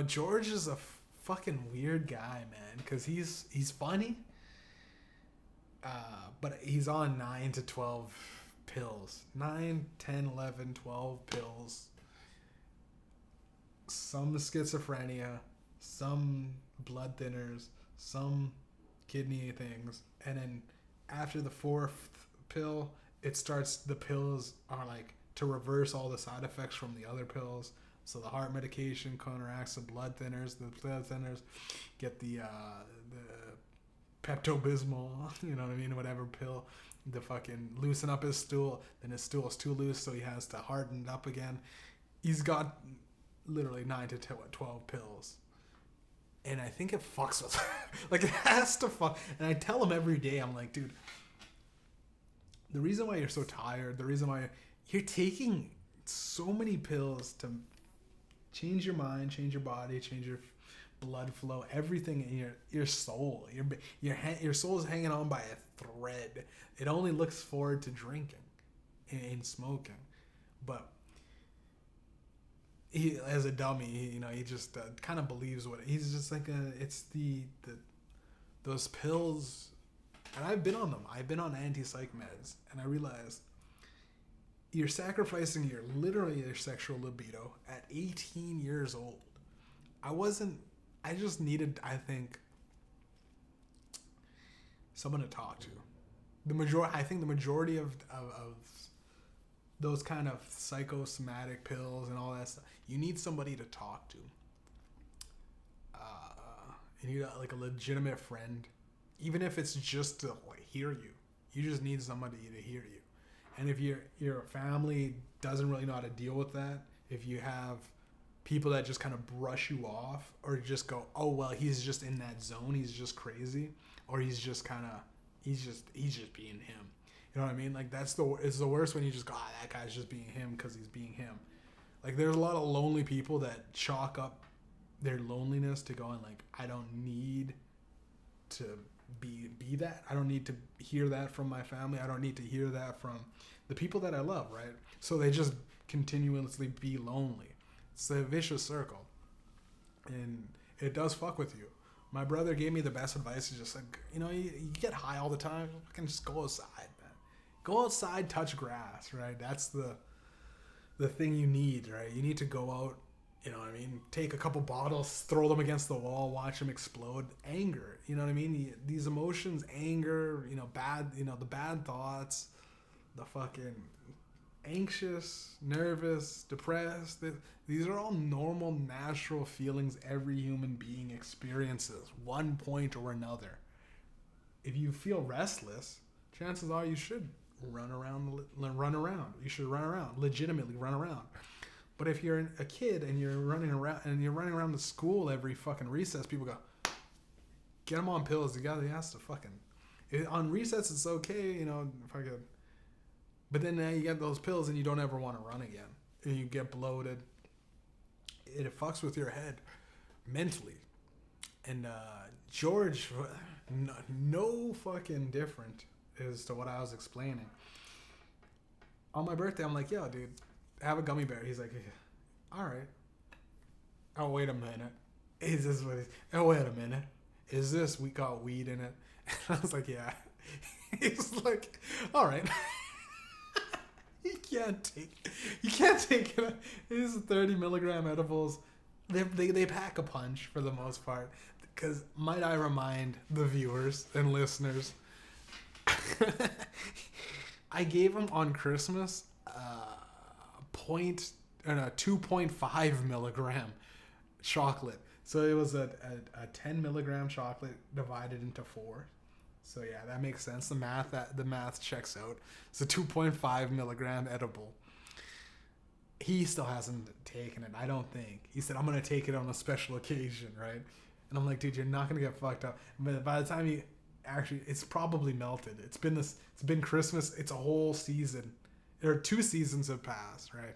George is a fucking weird guy, man, because he's funny, but he's on 9 to 12 pills. 9, 10, 11, 12 pills. Some schizophrenia, some blood thinners, some kidney things, and then after the 4th pill, the pills are like to reverse all the side effects from the other pills. So the heart medication counteracts the blood thinners. The blood thinners get the Pepto-Bismol, you know what I mean, whatever pill, to fucking loosen up his stool. Then his stool is too loose, so he has to harden it up again. He's got literally 9 to 12 pills. And I think it fucks with like, it has to fuck. And I tell him every day, I'm like, dude, the reason why you're so tired, the reason why you're taking so many pills to change your mind, change your body, change your blood flow, everything in your soul. Your soul is hanging on by a thread. It only looks forward to drinking and smoking. But he, as a dummy, he just kind of believes he's just like it's those pills. And I've been on them. I've been on anti-psych meds, and I realized you're sacrificing literally your sexual libido at 18 years old. I just needed, I think, someone to talk to. I think the majority of those kind of psychosomatic pills and all that stuff, You need somebody to talk to. You need like a legitimate friend, even if it's just to like hear you. You just need somebody to hear you. And if your family doesn't really know how to deal with that, if you have people that just kind of brush you off or just go, oh well, he's just in that zone, he's just crazy, or he's just being him. You know what I mean? Like it's the worst when you just go, that guy's just being him because he's being him. Like there's a lot of lonely people that chalk up their loneliness to going like, I don't need to be that. I don't need to hear that from my family. I don't need to hear that from the people that I love, right? So they just continuously be lonely. It's a vicious circle. And it does fuck with you. My brother gave me the best advice. He's just like, you get high all the time. You can just go outside, man. Go outside, touch grass, right? That's the thing you need, right? You need to go out, you know what I mean? Take a couple bottles, throw them against the wall, watch them explode. Anger, you know what I mean? These emotions, anger, the bad thoughts, the fucking anxious, nervous, depressed. These are all normal, natural feelings every human being experiences, one point or another. If you feel restless, chances are you should run around. You should run around, legitimately run around. But if you're a kid and you're running around the school every fucking recess, people go, get him on pills. He has to fucking... on recess, it's okay, fucking... But then now you get those pills and you don't ever want to run again. And you get bloated. It fucks with your head mentally. And George, no fucking different as to what I was explaining. On my birthday, I'm like, yo, dude, have a gummy bear. He's like, all right. Oh, wait a minute. Is this what oh, wait a minute. Is this, we got weed in it? And I was like, yeah. He's like, all right. You can't take it. These 30 milligram edibles. They pack a punch for the most part. Because might I remind the viewers and listeners, I gave him on Christmas 2.5 milligram chocolate. So it was a 10 milligram chocolate divided into 4. So yeah, that makes sense. The math checks out. It's a 2.5 milligram edible. He still hasn't taken it, I don't think. He said, I'm going to take it on a special occasion, right? And I'm like, dude, you're not going to get fucked up. But by the time it's probably melted. It's been Christmas. It's a whole season. Or 2 seasons have passed, right?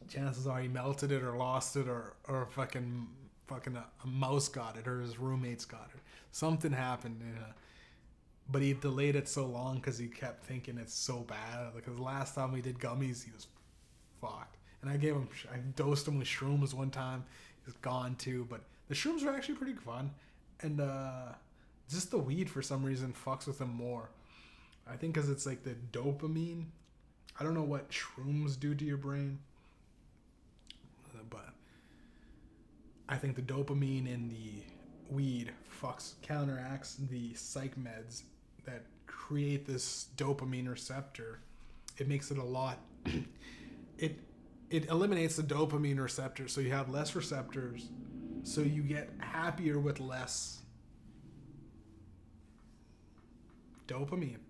Chances are he melted it or lost it or fucking a mouse got it or his roommates got it. Something happened, but he delayed it so long because he kept thinking it's so bad. Because the last time we did gummies, he was fucked. And I dosed him with shrooms one time. He's gone too, but the shrooms were actually pretty fun. And just the weed for some reason fucks with him more. I think because it's like the dopamine. I don't know what shrooms do to your brain, but I think the dopamine in the weed counteracts the psych meds that create this dopamine receptor. It makes it a lot. It eliminates the dopamine receptor, so you have less receptors, so you get happier with less dopamine.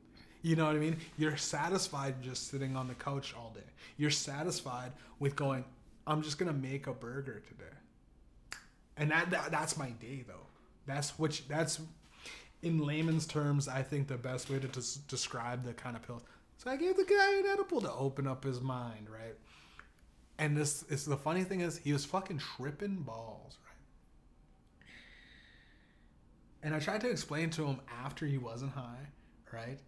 You know what I mean? You're satisfied just sitting on the couch all day. You're satisfied with going, I'm just gonna make a burger today. And that's my day, though. That's in layman's terms, I think the best way to describe the kind of pill. So I gave the guy an edible to open up his mind, right? And this is the funny thing is he was fucking tripping balls, right? And I tried to explain to him after he wasn't high, right?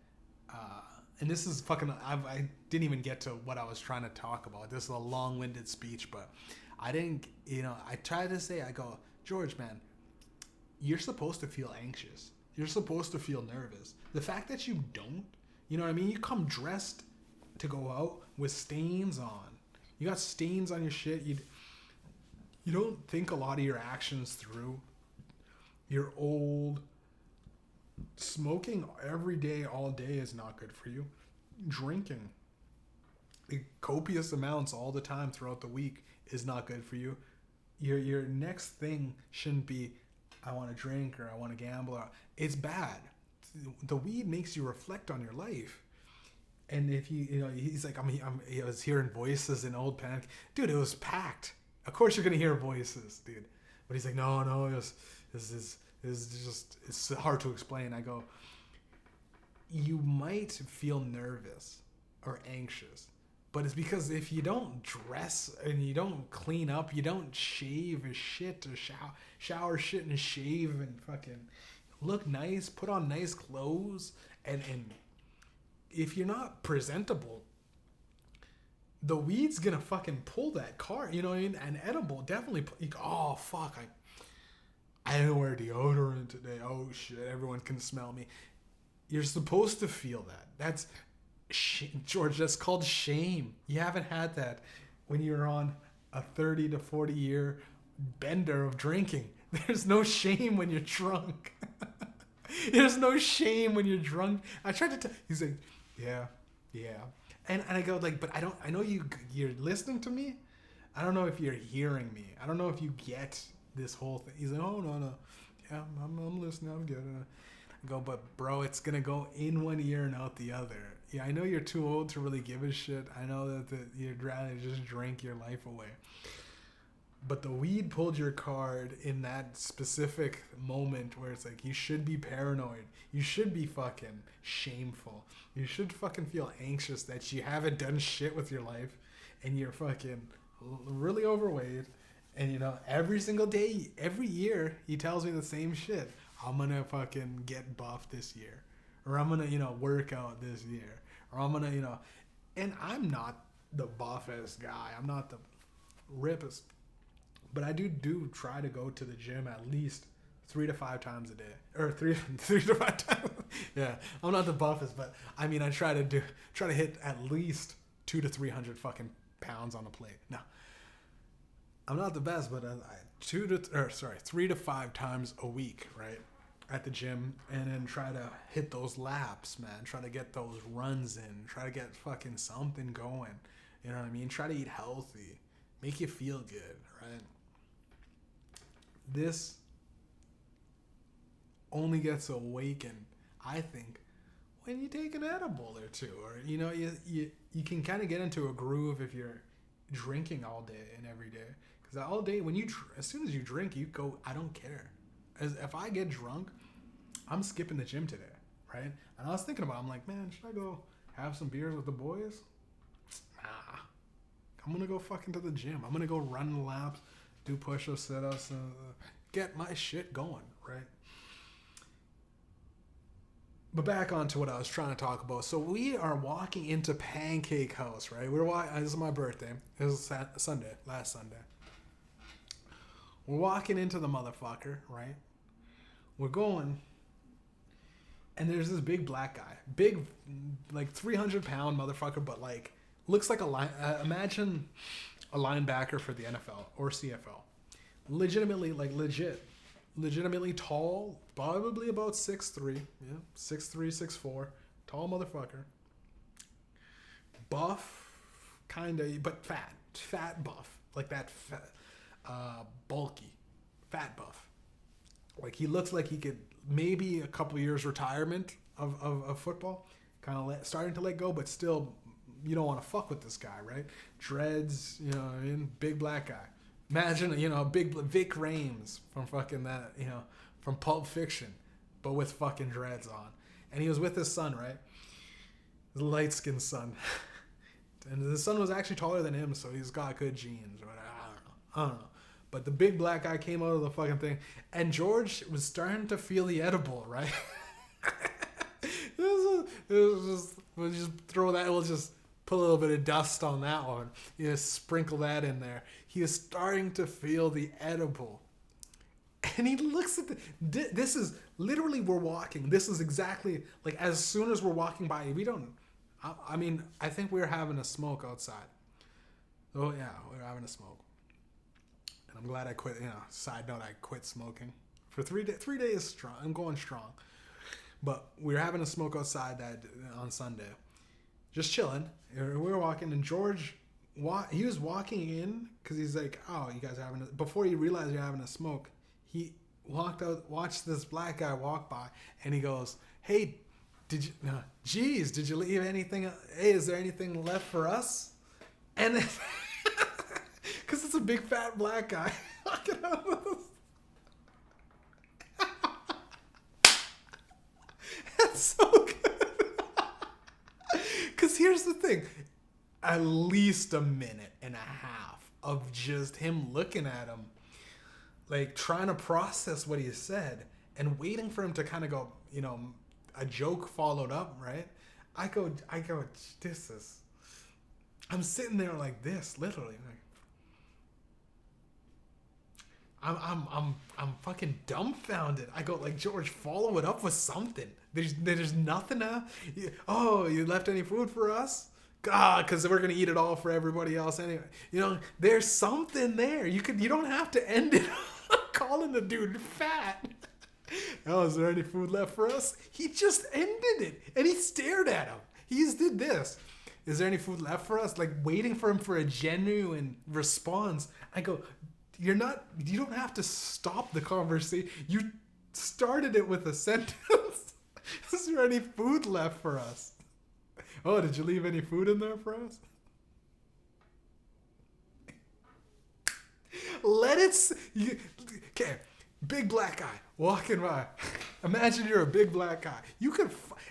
And this is fucking. I didn't even get to what I was trying to talk about. This is a long-winded speech, but I didn't. I tried to say, I go, George, man, you're supposed to feel anxious. You're supposed to feel nervous. The fact that you don't, you know what I mean? You come dressed to go out with stains on. You got stains on your shit. You don't think a lot of your actions through. You're old. Smoking every day, all day is not good for you. Drinking copious amounts all the time throughout the week is not good for you. Your next thing shouldn't be, I want to drink or I want to gamble. It's bad. The weed makes you reflect on your life. And if he's like, I was hearing voices in Old Panic. Dude, it was packed. Of course you're going to hear voices, dude. But he's like, no, this is just, it's hard to explain. I go, you might feel nervous or anxious, but it's because if you don't dress and you don't clean up, you don't shave or shit or shower shit and shave and fucking look nice, put on nice clothes, and if you're not presentable, the weed's gonna fucking pull that card, you know what I mean? An edible definitely. Oh fuck, I didn't wear deodorant today. Oh shit, everyone can smell me. You're supposed to feel that. That's George. That's called shame. You haven't had that when you're on a 30 to 40 year bender of drinking. There's no shame when you're drunk. There's no shame when you're drunk. I tried to tell. He's like, yeah. And I go like, but I know you're listening to me. I don't know if you're hearing me. I don't know if you get this whole thing. He's like, oh no. Yeah, I'm listening. I'm getting it. I go, but bro, it's gonna go in one ear and out the other. Yeah, I know you're too old to really give a shit. I know that you'd rather just drink your life away. But the weed pulled your card in that specific moment where it's like, you should be paranoid. You should be fucking shameful. You should fucking feel anxious that you haven't done shit with your life and you're fucking really overweight. And, every single day, every year, he tells me the same shit. I'm going to fucking get buff this year. Or I'm going to, work out this year. Or I'm going to, and I'm not the buffest guy. I'm not the rippest. But I do try to go to the gym at least 3 to 5 times a day, or three to 5 times. Yeah, I'm not the buffest, but I mean, I try to hit at least 200 to 300 fucking pounds on the plate. No, I'm not the best, but 3 to 5 times a week, right, at the gym, and then try to hit those laps, man. Try to get those runs in. Try to get fucking something going. You know what I mean? Try to eat healthy, make you feel good, right? This only gets awakened, I think, when you take an edible or two, or you can kind of get into a groove if you're drinking all day and every day. Because all day, as soon as you drink, you go, I don't care. If I get drunk, I'm skipping the gym today, right? And I was thinking about it, I'm like, man, should I go have some beers with the boys? Nah, I'm gonna go fucking to the gym. I'm gonna go run laps, do push-ups, sit-ups, get my shit going, right? But back on to what I was trying to talk about. So we are walking into Pancake House, right? This is my birthday. It was Sunday, last Sunday. We're walking into the motherfucker, right? We're going, and there's this big black guy, big, like 300-pound motherfucker, but like looks like imagine a linebacker for the NFL or CFL. Legitimately tall, probably about 6'3", 6'4", tall motherfucker. Buff, kinda, but fat buff, like that fat, bulky, fat buff. Like he looks like he could maybe a couple years retirement of football, kind of starting to let go, but still, you don't want to fuck with this guy, right? Dreads, big black guy. Imagine, big Vic Rames from fucking that, from Pulp Fiction, but with fucking dreads on. And he was with his son, right? His light-skinned son. And the son was actually taller than him, so he's got good genes. I don't know. But the big black guy came out of the fucking thing, and George was starting to feel the edible, right? We'll just throw that, we'll just put a little bit of dust on that one. Sprinkle that in there. He is starting to feel the edible. And he looks at this is literally, we're walking. This is exactly, like, as soon as we're walking by, I think we're having a smoke outside. Oh yeah, we're having a smoke. And I'm glad I quit, side note, I quit smoking. For 3 days strong, I'm going strong. But we were having a smoke outside on Sunday. just chilling. We were walking, and George, he was walking in because he's like, "Oh, you guys are having a," before he realized you're having a smoke, he walked out, watched this black guy walk by, and he goes, "Hey, did you? No, geez, did you leave anything? Hey, is there anything left for us?" And because it's a big fat black guy walking out with us. That's so good. Because here's the thing, at least a minute and a half of just him looking at him, like trying to process what he said and waiting for him to kind of go, a joke followed up, right? I go, this is, I'm sitting there like this, literally, like, I'm fucking dumbfounded. I go like, George, follow it up with something. There's nothing. Oh, you left any food for us? God, because we're gonna eat it all for everybody else anyway. There's something there. You don't have to end it calling the dude fat. Oh, is there any food left for us? He just ended it, and he stared at him. He just did this. Is there any food left for us? Like waiting for him for a genuine response. I go, you don't have to stop the conversation. You started it with a sentence. Is there any food left for us? Oh, did you leave any food in there for us? Okay, big black guy walking by. Imagine you're a big black guy.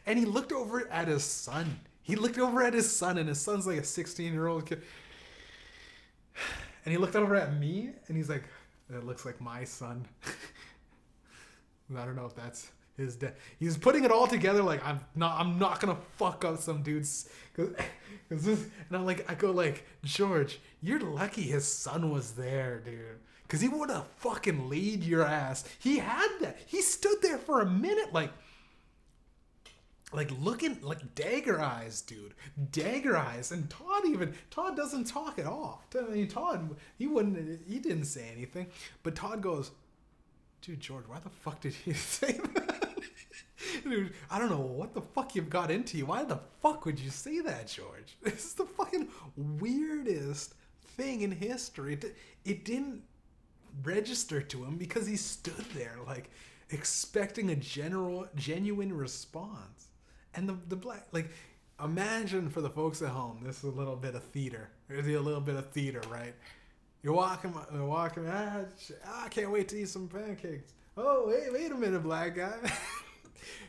And he looked over at his son. And his son's like a 16-year-old kid. And he looked over at me, and he's like, "That looks like my son." I don't know if that's his dad. He's putting it all together like, I'm not gonna fuck up some dudes. And I go like, George, you're lucky his son was there, dude. Because he would have fucking laid your ass. He had that. He stood there for a minute like looking like dagger eyes, dude. Dagger eyes. And Todd doesn't talk at all. I mean, Todd, he didn't say anything. But Todd goes, "Dude, George, why the fuck did he say that?" Dude, I don't know what the fuck you've got into you. Why the fuck would you say that, George? This is the fucking weirdest thing in history. It didn't register to him because he stood there like expecting a genuine response. And the black, like, imagine for the folks at home, this is a little bit of theater. There's a little bit of theater, right? You're walking, I can't wait to eat some pancakes. Oh, wait a minute, black guy.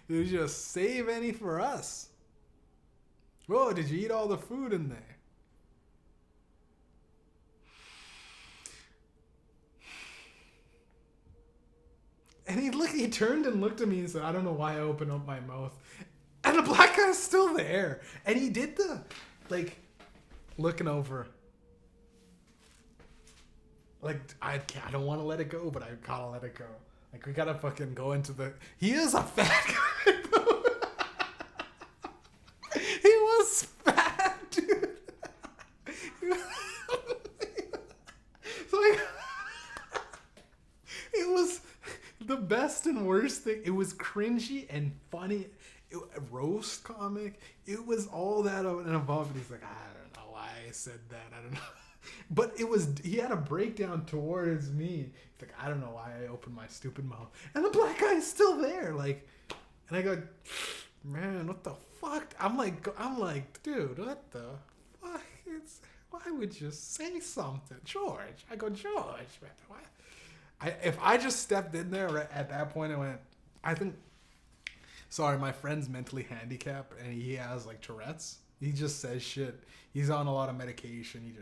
Did you just save any for us? Whoa, did you eat all the food in there? And he turned and looked at me and said, "I don't know why I opened up my mouth." And the black guy's still there. And he did looking over. Like, I don't want to let it go, but I gotta let it go. Like, we gotta fucking go into he is a fat guy, though. He was fat, dude. So, it was the best and worst thing. It was cringy and funny. A roast comic. It was all that and above. And he's like, "I don't know why I said that. I don't know." But he had a breakdown towards me. He's like, "I don't know why I opened my stupid mouth." And the black guy is still there. Like, and I go, "Man, what the fuck?" I'm like, "Dude, what the fuck? Why would you say something, George?" I go, "George, man, why?" If I just stepped in there right at that point, I went, I think, sorry, my friend's mentally handicapped and he has like Tourette's. He just says shit. He's on a lot of medication.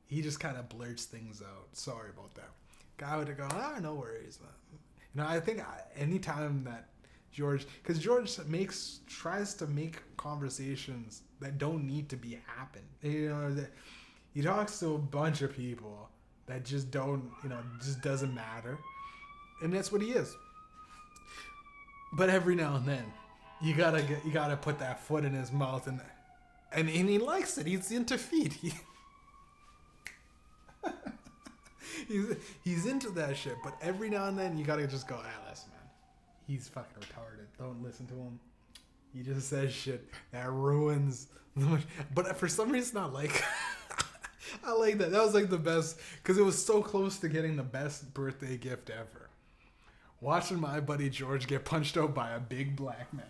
He just kind of blurts things out. Sorry about that. Guy would go, no worries, man. I think anytime that George tries to make conversations that don't need to be happen. He talks to a bunch of people that just don't, just doesn't matter. And that's what he is. But every now and then, you gotta put that foot in his mouth, and he likes it. He's into feet. He's into that shit. But every now and then, you gotta just go, listen, man, he's fucking retarded. Don't listen to him. He just says shit that ruins. But for some reason, I like. I like that. That was like the best because it was so close to getting the best birthday gift ever. Watching my buddy George get punched out by a big black man.